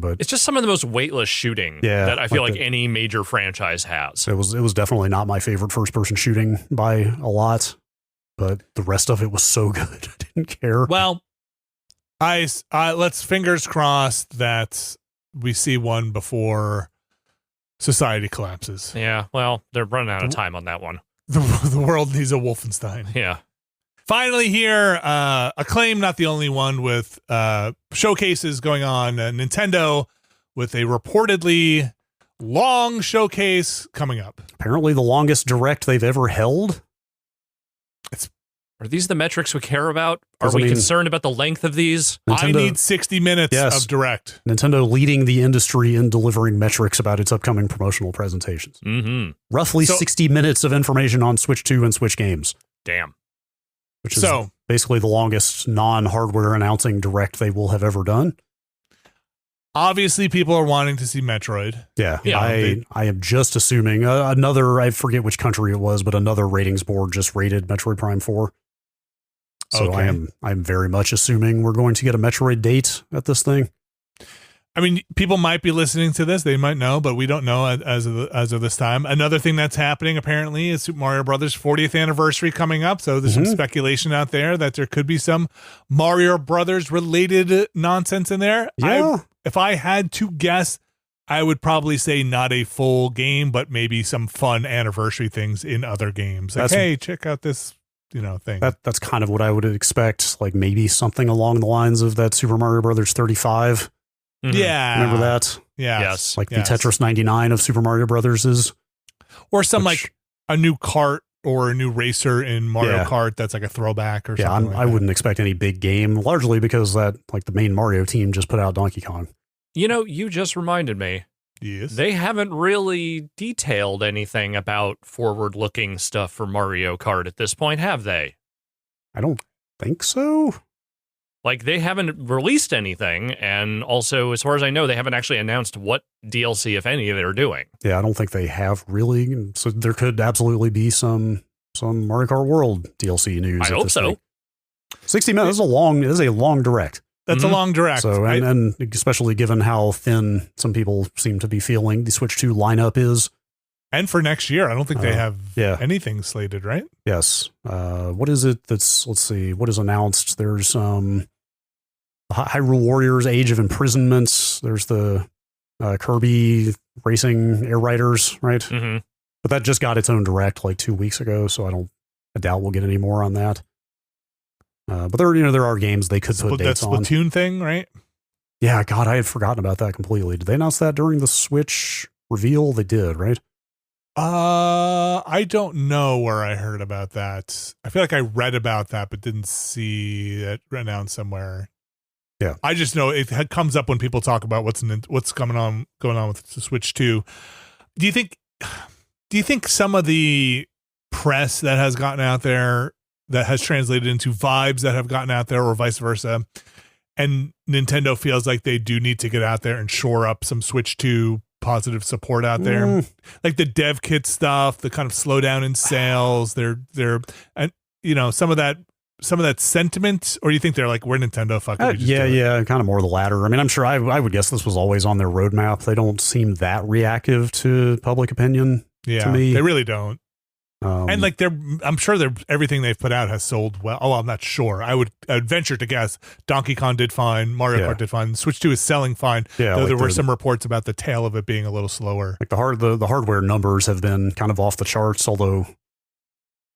but it's just some of the most weightless shooting that I feel like any major franchise has. It was definitely not my favorite first-person shooting by a lot, but the rest of it was so good. I didn't care. Well, let's fingers crossed that we see one before society collapses. Yeah, well, they're running out of time on that one. The world needs a Wolfenstein. Yeah. Finally here, Acclaim, not the only one, with showcases going on. Nintendo with a reportedly long showcase coming up. Apparently the longest direct they've ever held. Are these the metrics we care about? Are we concerned about the length of these? Nintendo, I need 60 minutes of direct. Nintendo leading the industry in delivering metrics about its upcoming promotional presentations. Mm-hmm. Roughly 60 minutes of information on Switch 2 and Switch games. Damn. Which is basically the longest non-hardware announcing direct they will have ever done. Obviously, people are wanting to see Metroid. Yeah. I am just assuming I forget which country it was, but another ratings board just rated Metroid Prime 4. So I'm very much assuming we're going to get a Metroid date at this thing. I mean, people might be listening to this; they might know, but we don't know as of this time. Another thing that's happening apparently is Super Mario Brothers 40th anniversary coming up. So there's some speculation out there that there could be some Mario Brothers related nonsense in there. Yeah. If I had to guess, I would probably say not a full game, but maybe some fun anniversary things in other games. Like, hey, check out this, thing. That's kind of what I would expect. Like maybe something along the lines of that Super Mario Brothers 35. Mm-hmm. Yeah. Remember that? Yeah. Yes. Like the Tetris 99 of Super Mario Brothers is. Or like a new kart or a new racer in Mario Kart that's like a throwback or something. I wouldn't expect any big game, largely because that like the main Mario team just put out Donkey Kong. You just reminded me. Yes. They haven't really detailed anything about forward-looking stuff for Mario Kart at this point, have they? I don't think so. Like, they haven't released anything, and also, as far as I know, they haven't actually announced what DLC, if any, they're doing. Yeah, I don't think they have really. So there could absolutely be some Mario Kart World DLC news. I hope so. Thing. 60 minutes is a long direct. That's a long direct. So, and especially given how thin some people seem to be feeling the Switch 2 lineup is. And for next year, I don't think they have anything slated, right? Yes. What is it let's see, what is announced? There's Hyrule Warriors Age of Imprisonment. There's the Kirby Racing Air Riders, right? Mm-hmm. But that just got its own direct like 2 weeks ago, so I doubt we'll get any more on that. But there are games they could put dates on. That Splatoon thing, right? Yeah, God, I had forgotten about that completely. Did they announce that during the Switch reveal? They did, right? I don't know where I heard about that. I feel like I read about that, but didn't see it announced somewhere. Yeah. I just know it comes up when people talk about what's going on with the Switch 2. Do you think some of the press that has gotten out there that has translated into vibes that have gotten out there, or vice versa, and Nintendo feels like they do need to get out there and shore up some Switch 2 positive support out there, like the dev kit stuff, the kind of slowdown in sales, and some of that sentiment, or do you think they're like, we're Nintendo, fuck it, yeah, kind of more the latter. I mean, I'm sure I would guess this was always on their roadmap. They don't seem that reactive to public opinion. Yeah, to me. They really don't. And like I'm sure everything they've put out has sold well. Oh, I'm not sure. I would venture to guess Donkey Kong did fine, Mario Kart did fine, Switch 2 is selling fine. Yeah, though there were some reports about the tail of it being a little slower. Like the hardware numbers have been kind of off the charts, although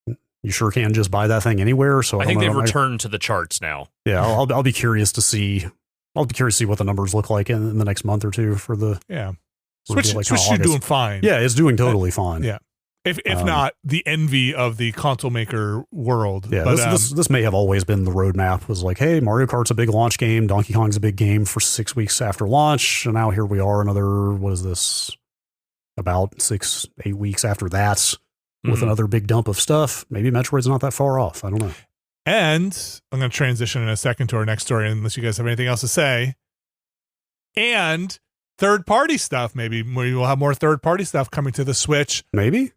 you sure can just buy that thing anywhere. So I think they've returned to the charts now. Yeah, I'll be curious to see. I'll be curious to see what the numbers look like in the next month or two for the Switch is doing fine. Yeah, it's doing totally fine. Yeah. If not the envy of the console maker world. Yeah, but, this may have always been the roadmap. Was like, hey, Mario Kart's a big launch game, Donkey Kong's a big game for 6 weeks after launch, and now here we are, another, what is this, about 6-8 weeks after that, with another big dump of stuff. Maybe Metroid's not that far off. I don't know. And I'm going to transition in a second to our next story, unless you guys have anything else to say. And third-party stuff, maybe we will have more third-party stuff coming to the Switch. Maybe.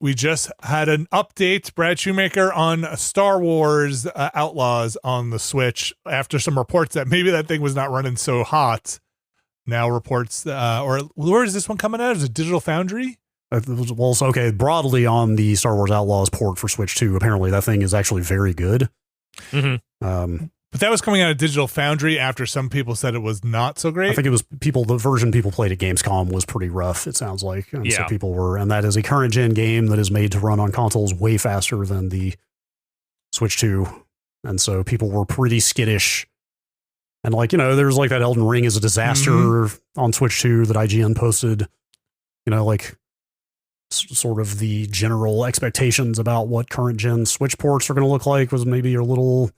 We just had an update, Brad Shoemaker, on Star Wars Outlaws on the Switch after some reports that maybe that thing was not running so hot. Now reports, or where is this one coming out? Is it Digital Foundry? Well, so, okay, broadly on the Star Wars Outlaws port for Switch 2, apparently that thing is actually very good. But that was coming out of Digital Foundry after some people said it was not so great. I think it was the version people played at Gamescom was pretty rough, it sounds like. And so people were, and that is a current gen game that is made to run on consoles way faster than the Switch 2. And so people were pretty skittish. And there's like that Elden Ring is a disaster on Switch 2 that IGN posted, sort of the general expectations about what current gen Switch ports are going to look like was maybe a little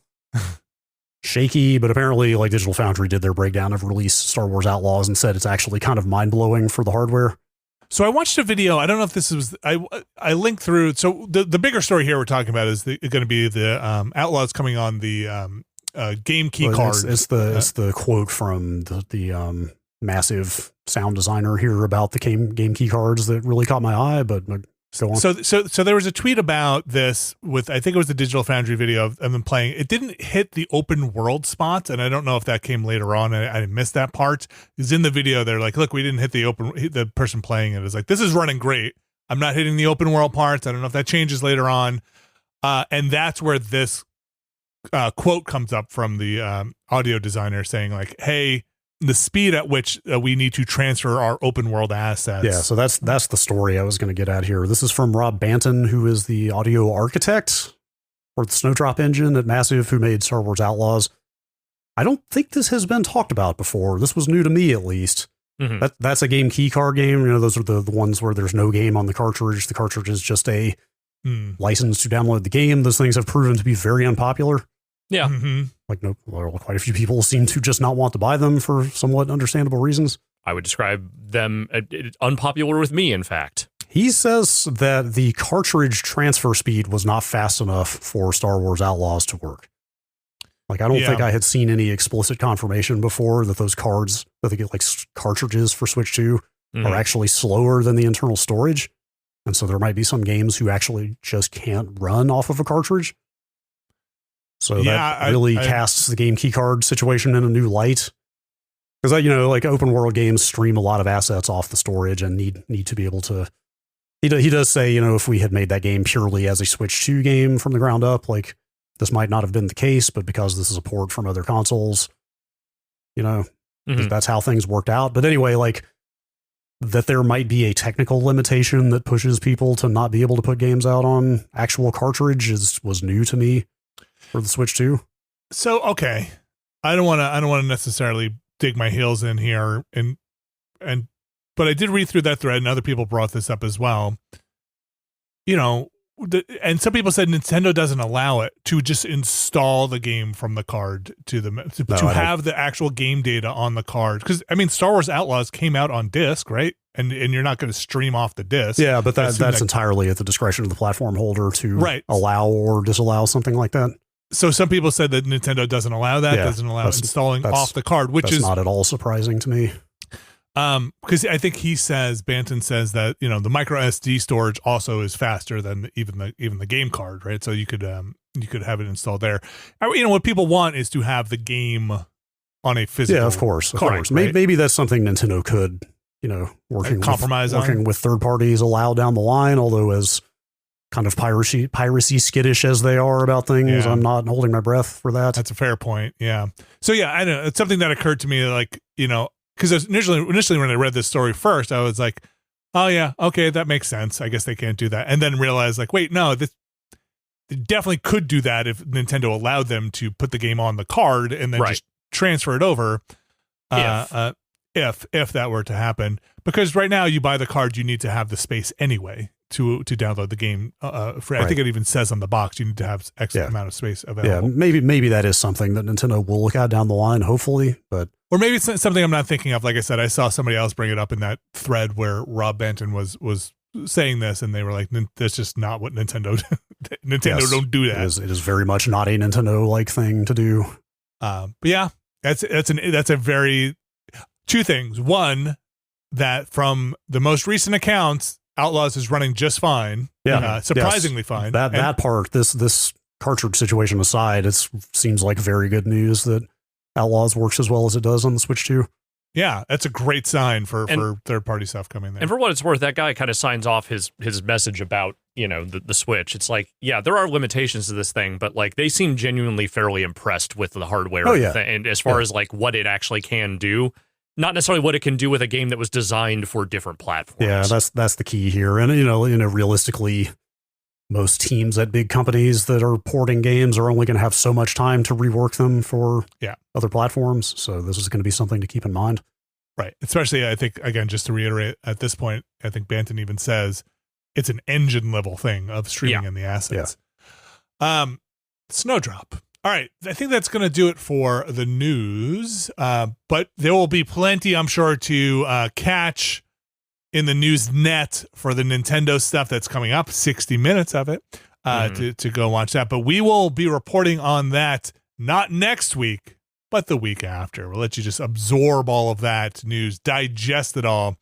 shaky, but apparently Digital Foundry did their breakdown of release Star Wars Outlaws and said it's actually kind of mind-blowing for the hardware. So I watched a video. I don't know if this was, I linked through. So the bigger story here we're talking about is going to be the Outlaws coming on the game key card. It's the quote from the massive sound designer here about the game key cards that really caught my eye, but go on. So there was a tweet about this with, I think it was the Digital Foundry video of them playing. It didn't hit the open world spots, and I don't know if that came later on. I missed that part. Because in the video, they're like, look, we didn't hit the person playing it is like, this is running great. I'm not hitting the open world parts. I don't know if that changes later on. And that's where this quote comes up from the audio designer saying like, hey, the speed at which we need to transfer our open world assets. Yeah, so that's the story I was going to get at here. This is from Rob Banton, who is the audio architect for the Snowdrop engine at Massive, who made Star Wars Outlaws. I don't think this has been talked about before. This was new to me, at least. That's a game key card game. Those are the ones where there's no game on the cartridge. The cartridge is just a license to download the game. Those things have proven to be very unpopular. Yeah. Quite a few people seem to just not want to buy them for somewhat understandable reasons. I would describe them unpopular with me, in fact. He says that the cartridge transfer speed was not fast enough for Star Wars Outlaws to work. I don't think I had seen any explicit confirmation before that those cards, that they get cartridges for Switch 2 are actually slower than the internal storage. And so there might be some games who actually just can't run off of a cartridge. So that really casts the game keycard situation in a new light. Because, open world games stream a lot of assets off the storage and need to be able to. He does say, if we had made that game purely as a Switch 2 game from the ground up, this might not have been the case, but because this is a port from other consoles, that's how things worked out. But anyway, that there might be a technical limitation that pushes people to not be able to put games out on actual cartridge was new to me. For the Switch 2. So, okay. I don't want to necessarily dig my heels in here but I did read through that thread and other people brought this up as well. and some people said Nintendo doesn't allow it to just install the game from the card to have the actual game data on the card. Because I mean, Star Wars Outlaws came out on disc, right? And you're not going to stream off the disc. Yeah, but that's entirely at the discretion of the platform holder to allow or disallow something like that. So some people said that Nintendo doesn't allow that, doesn't allow installing off the card, which is not at all surprising to me. Because I think Banton says that the micro SD storage also is faster than even the game card, right? So you could have it installed there. What people want is to have the game on a physical. Yeah, of course. Right? Maybe that's something Nintendo could, working with third parties allow down the line. Although as kind of piracy skittish as they are about things, I'm not holding my breath for that. That's a fair point. Yeah. So yeah, I know it's something that occurred to me, because initially when I read this story first, I was like, oh yeah, okay, that makes sense. I guess they can't do that. And then realized wait, no, they definitely could do that if Nintendo allowed them to put the game on the card and then just transfer it over. If that were to happen, because right now you buy the card, you need to have the space anyway to download the game. I think it even says on the box you need to have X amount of space available. Yeah, maybe that is something that Nintendo will look at down the line, hopefully, or maybe it's something I'm not thinking of. Like I said, I saw somebody else bring it up in that thread where Rob Banton was saying this, and they were like, "That's just not what Nintendo. Nintendo don't do that. It is very much not a Nintendo like thing to do." But yeah, that's a very two things. One, that from the most recent accounts, Outlaws is running just fine. Yeah, surprisingly fine. That part, this cartridge situation aside, it seems like very good news that Outlaws works as well as it does on the Switch 2. Yeah, that's a great sign for third-party stuff coming there. And for what it's worth, that guy kind of signs off his message about, the Switch. It's like, yeah, there are limitations to this thing, but they seem genuinely fairly impressed with the hardware. And as far as what it actually can do, not necessarily what it can do with a game that was designed for different platforms. Yeah, that's the key here. And realistically, most teams at big companies that are porting games are only going to have so much time to rework them for other platforms. So this is going to be something to keep in mind. Right. Especially, I think, again, just to reiterate, at this point, I think Banton even says it's an engine level thing of streaming in the assets. Yeah. Snowdrop. All right. I think that's going to do it for the news. But there will be plenty, I'm sure, to catch in the news net for the Nintendo stuff that's coming up, 60 minutes of it, to go watch that. But we will be reporting on that not next week, but the week after. We'll let you just absorb all of that news, digest it all,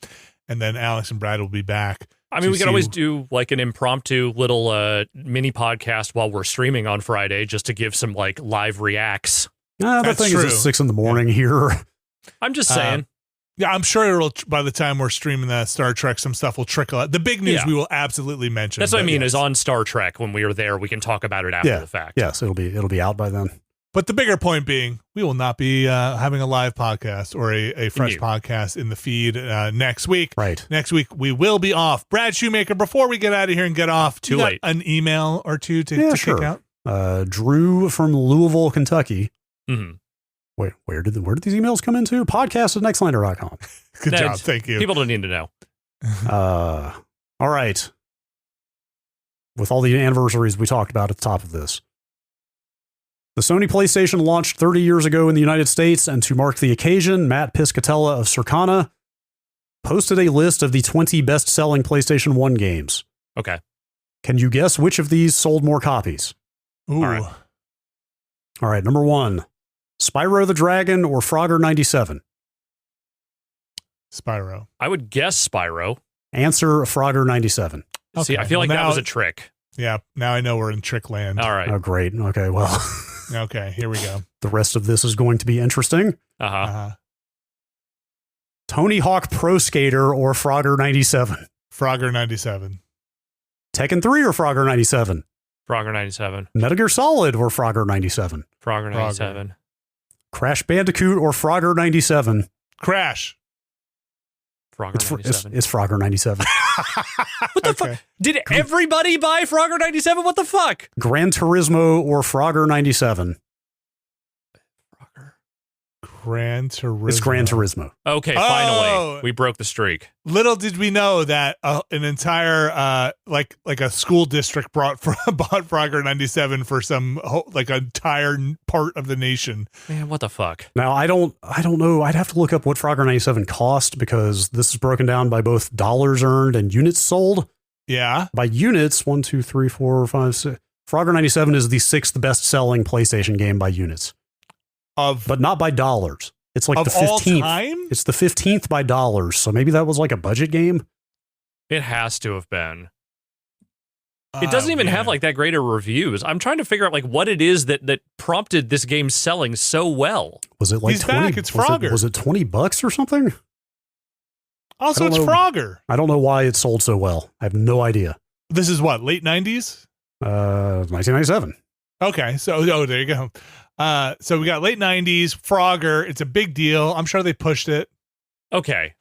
and then Alex and Brad will be back. I mean, we can always do an impromptu little mini podcast while we're streaming on Friday just to give some live reacts. The thing is, it's 6 a.m. here. I'm just saying. Yeah, I'm sure it'll, by the time we're streaming that Star Trek, some stuff will trickle out. The big news we will absolutely mention. That's what I mean is on Star Trek, when we are there, we can talk about it after the fact. Yes, it'll be out by then. But the bigger point being, we will not be having a live podcast or a fresh podcast in the feed next week. Right. Next week, we will be off. Brad Shoemaker, before we get out of here and get off, too late. An email or two to kick out? Drew from Louisville, Kentucky. Mm-hmm. Wait, where did these emails come into? Podcast@nextlander.com. Good job. Thank you. People don't need to know. All right. With all the anniversaries we talked about at the top of this. The Sony PlayStation launched 30 years ago in the United States, and to mark the occasion, Matt Piscatella of Circana posted a list of the 20 best-selling PlayStation 1 games. Okay. Can you guess which of these sold more copies? Ooh. All right, number 1. Spyro the Dragon or Frogger 97? Spyro. I would guess Spyro. Answer Frogger 97. Okay. See, I feel like that was a trick. Yeah, now I know we're in trick land. All right. Oh, great. Okay, well. Okay, here we go. The rest of this is going to be interesting. Tony Hawk Pro Skater or Frogger 97? Frogger 97. Tekken 3 or Frogger 97? Frogger 97. Metal Gear Solid or Frogger 97? Frogger 97. Crash Bandicoot or Frogger 97? Crash. Frogger 97. It's Frogger 97. What the fuck? Did everybody buy Frogger 97? What the fuck? Gran Turismo or Frogger 97? Gran Turismo. It's Gran Turismo. Okay, finally, we broke the streak. Little did we know that an entire like a school district bought Frogger 97 for some like entire part of the nation. Man, what the fuck? Now I don't know. I'd have to look up what Frogger 97 cost because this is broken down by both dollars earned and units sold. Yeah. By units, 1, 2, 3, 4, 5, 6. Frogger 97 is the 6th best-selling PlayStation game by units. But not by dollars. It's like the 15th. All time? It's the 15th by dollars. So maybe that was like a budget game. It has to have been. It doesn't even have like that great of reviews. I'm trying to figure out like what it is that prompted this game selling so well. Was it like He's 20? Back. It's Frogger. Was it $20 or something? Also, it's Frogger. I don't know why it sold so well. I have no idea. This is what, late 90s? 1997. Okay, so there you go. So we got late 90s, Frogger. It's a big deal. I'm sure they pushed it. Okay.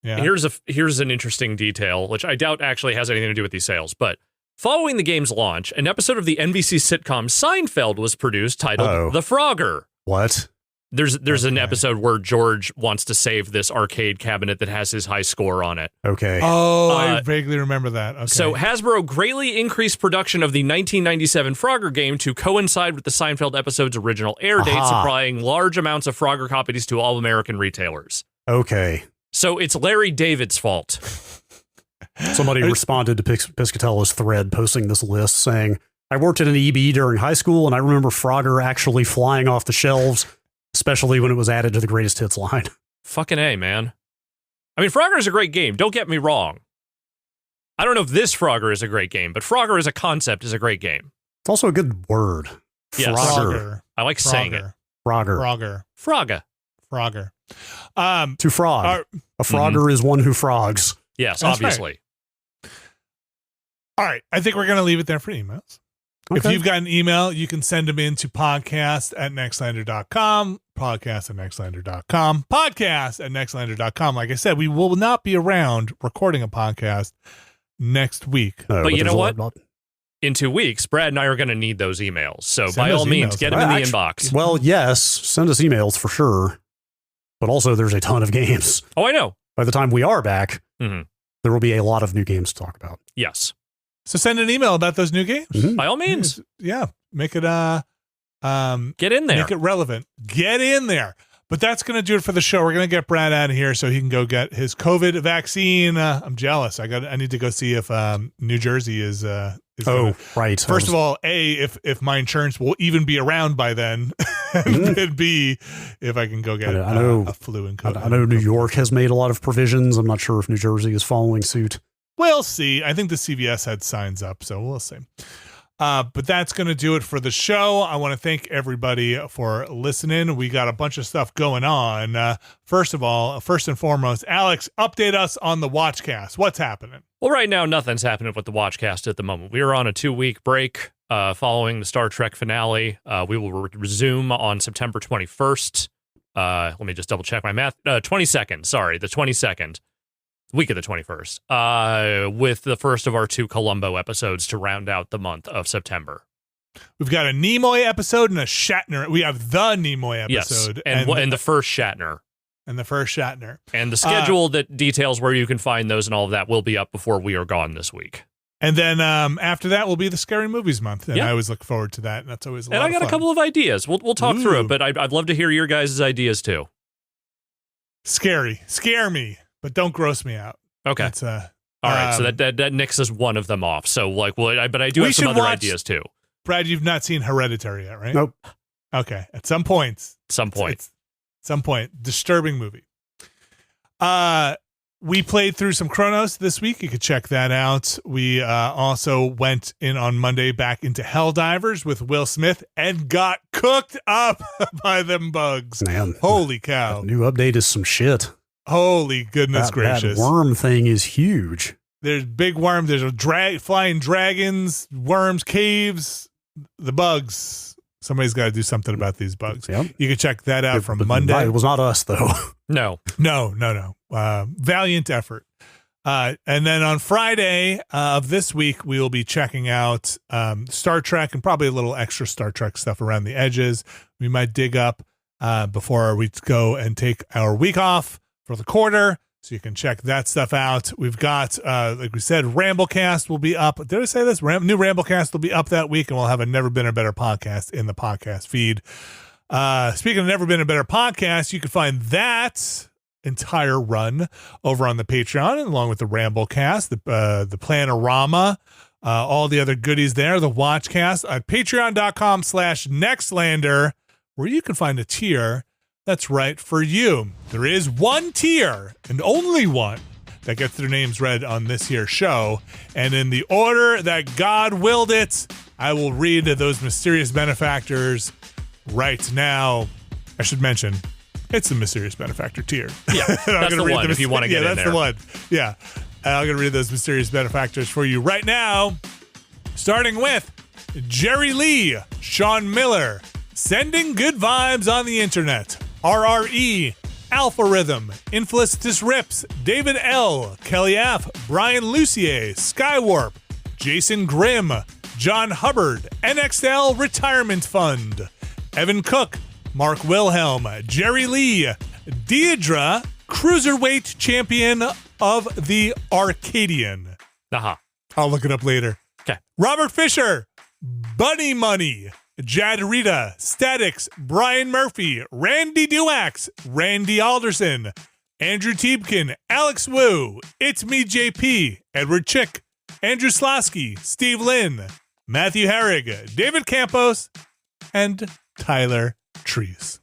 Yeah. Here's an interesting detail, which I doubt actually has anything to do with these sales, but following the game's launch, an episode of the NBC sitcom Seinfeld was produced titled The Frogger. What? There's an episode where George wants to save this arcade cabinet that has his high score on it. Okay. Oh, I vaguely remember that. Okay. So Hasbro greatly increased production of the 1997 Frogger game to coincide with the Seinfeld episode's original air date, supplying large amounts of Frogger copies to all American retailers. Okay. So it's Larry David's fault. Somebody responded to Piscatello's thread posting this list saying, I worked at an EB during high school and I remember Frogger actually flying off the shelves, especially when it was added to the greatest hits line. Fucking A, man. I mean, Frogger is a great game. Don't get me wrong. I don't know if this Frogger is a great game, but Frogger as a concept is a great game. It's also a good word. Yes. Frogger. I like saying it. Frogger. Frogger. To frog. A frogger is one who frogs. Yes, That's obviously. Right. All right. I think we're going to leave it there for emails. Okay. If you've got an email, you can send them in to podcast@nextlander.com, podcast@nextlander.com. Like I said, we will not be around recording a podcast next week. But you know what? In 2 weeks, Brad and I are going to need those emails. So Send by all means, emails. get them in the inbox. Well, yes, send us emails for sure. But also, there's a ton of games. Oh, I know. By the time we are back, Mhm. there will be a lot of new games to talk about. Yes. So send an email about those new games. Mhm. By all means. Yeah. Make it Get in there. make it relevant. Get in there. But that's going to do it for the show. We're going to get Brad out of here so he can go get his COVID vaccine. I'm jealous. I need to go see if New Jersey is right. First of all, A, if my insurance will even be around by then, and B, if I can go get a flu and COVID. I know New York has made a lot of provisions. I'm not sure if New Jersey is following suit. We'll see. I think the CVS had signs up, so we'll see. But that's going to do it for the show. I want to thank everybody for listening. We got a bunch of stuff going on. First and foremost, Alex, update us on the Watchcast. What's happening? Well, right now, nothing's happening with the Watchcast at the moment. We are on a 2-week break following the Star Trek finale. We will resume on September 21st. Let me just double check my math. 22nd. Sorry, the 22nd. Week of the 21st, with the first of our 2 Columbo episodes to round out the month of September. We've got a Nimoy episode and a Shatner. We have the Nimoy episode. Yes, and the first Shatner. And the first Shatner. And the schedule that details where you can find those and all of that will be up before we are gone this week. And then after that will be the Scary Movies month. And I always look forward to that. And that's always a lot of fun. And I got a couple of ideas. We'll talk through it, but I'd love to hear your guys' ideas too. Scary. Scare me. But don't gross me out. Okay. That's, all right. So that nixes one of them off. So but I do have some other ideas too. Brad, you've not seen Hereditary yet, right? Nope. Okay. At some point. Disturbing movie. We played through some Cronos this week. You could check that out. We also went in on Monday back into Helldivers with Will Smith and got cooked up by them bugs. Man. Holy cow. That new update is some shit. Holy goodness gracious. That worm thing is huge. There's big worms. There's flying dragons, worms, caves, the bugs. Somebody's got to do something about these bugs. Yep. You can check that out from Monday. It was not us, though. No. Valiant effort. And then on Friday of this week, we will be checking out Star Trek and probably a little extra Star Trek stuff around the edges. We might dig up before we go and take our week off for the quarter. So you can check that stuff out. We've got, like we said, Ramblecast will be up. Did I say this? New Ramblecast will be up that week, and we'll have a Never Been a Better podcast in the podcast feed. Speaking of Never Been a Better podcast, you can find that entire run over on the Patreon, along with the Ramblecast, the Planorama, all the other goodies there, the Watchcast at patreon.com/Nextlander, where you can find a tier that's right for you. There is one tier, and only one, that gets their names read on this here show. And in the order that God willed it, I will read those mysterious benefactors right now. I should mention, it's the mysterious benefactor tier. Yeah, that's the one if you want to get in there. Yeah, that's the one. Yeah. I'm going to read those mysterious benefactors for you right now. Starting with Jerry Lee, Sean Miller, Sending Good Vibes on the Internet, RRE, Alpha Rhythm, Infelicitous Rips, David L, Kelly F, Brian Lucier, Skywarp, Jason Grimm, John Hubbard, NXL Retirement Fund, Evan Cook, Mark Wilhelm, Jerry Lee, Deidre, Cruiserweight Champion of the Arcadian. I'll look it up later. Okay. Robert Fisher, Bunny Money, Jad Rita, Statics, Brian Murphy, Randy Duax, Randy Alderson, Andrew Tiebkin, Alex Wu, It's Me JP, Edward Chick, Andrew Slosky, Steve Lynn, Matthew Herrig, David Campos, and Tyler Trees.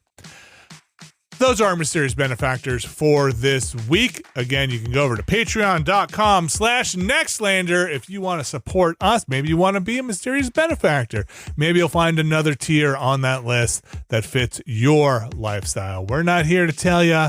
Those are our mysterious benefactors for this week. Again, you can go over to patreon.com/Nextlander if you want to support us. Maybe you want to be a mysterious benefactor. Maybe you'll find another tier on that list that fits your lifestyle. We're not here to tell you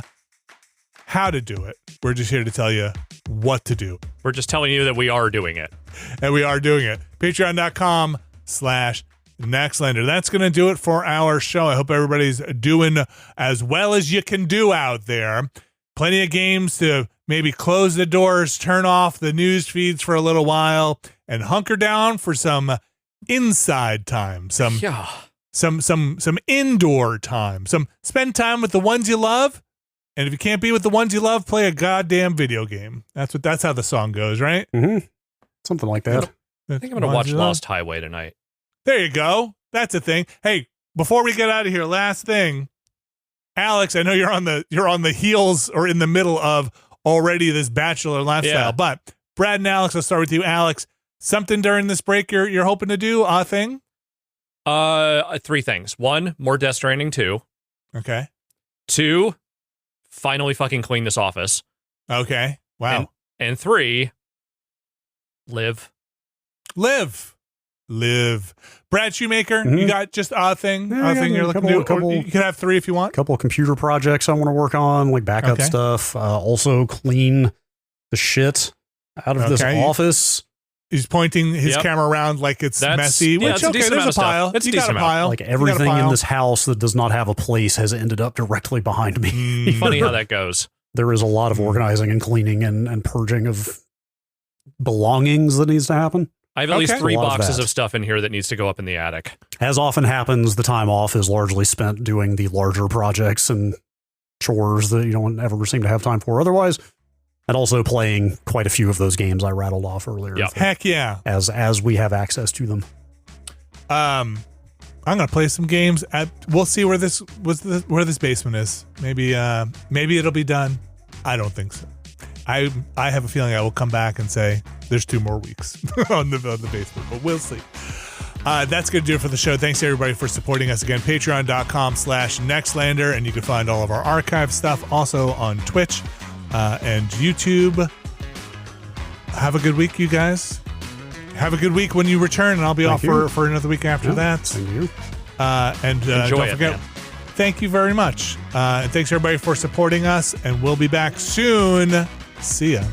how to do it. We're just here to tell you what to do. We're just telling you that we are doing it. And we are doing it. Patreon.com/Nextlander. That's going to do it for our show. I hope everybody's doing as well as you can do out there. Plenty of games to maybe close the doors, turn off the news feeds for a little while, and hunker down for some inside time, some indoor time, some spend time with the ones you love. And if you can't be with the ones you love, play a goddamn video game. That's how the song goes, right? Mm-hmm. Something like that. I think I'm going to watch Lost Highway tonight. There you go. That's a thing. Hey, before we get out of here, last thing, Alex, I know you're on the heels or in the middle of already this bachelor lifestyle, but Brad and Alex, I'll start with you. Alex, something during this break you're hoping to do? A thing? 3 things. 1, more Death Stranding 2. Okay. 2, finally fucking clean this office. Okay. Wow. And 3, live. Brad Shoemaker, you got just a thing you're looking to do? You can have 3 if you want. A couple of computer projects I want to work on, like backup stuff. Also clean the shit out of this office. He's pointing his camera around like it's messy. Which, there's a pile. It's a decent amount. Like everything in this house that does not have a place has ended up directly behind me. Funny how that goes. There is a lot of organizing and cleaning and purging of belongings that needs to happen. I have at least 3 boxes of stuff in here that needs to go up in the attic. As often happens, the time off is largely spent doing the larger projects and chores that you don't ever seem to have time for otherwise. And also playing quite a few of those games I rattled off earlier. Yep. Heck yeah. As we have access to them. I'm going to play some games. We'll see where this basement is. Maybe it'll be done. I don't think so. I have a feeling I will come back and say there's 2 more weeks on the basement, but we'll see. That's going to do it for the show. Thanks everybody for supporting us again. Patreon.com/Nextlander, and you can find all of our archive stuff also on Twitch and YouTube. Have a good week, you guys. Have a good week when you return, and I'll be off for another week after that. Thank you. And don't forget. Thank you very much. And thanks everybody for supporting us, and we'll be back soon. See ya.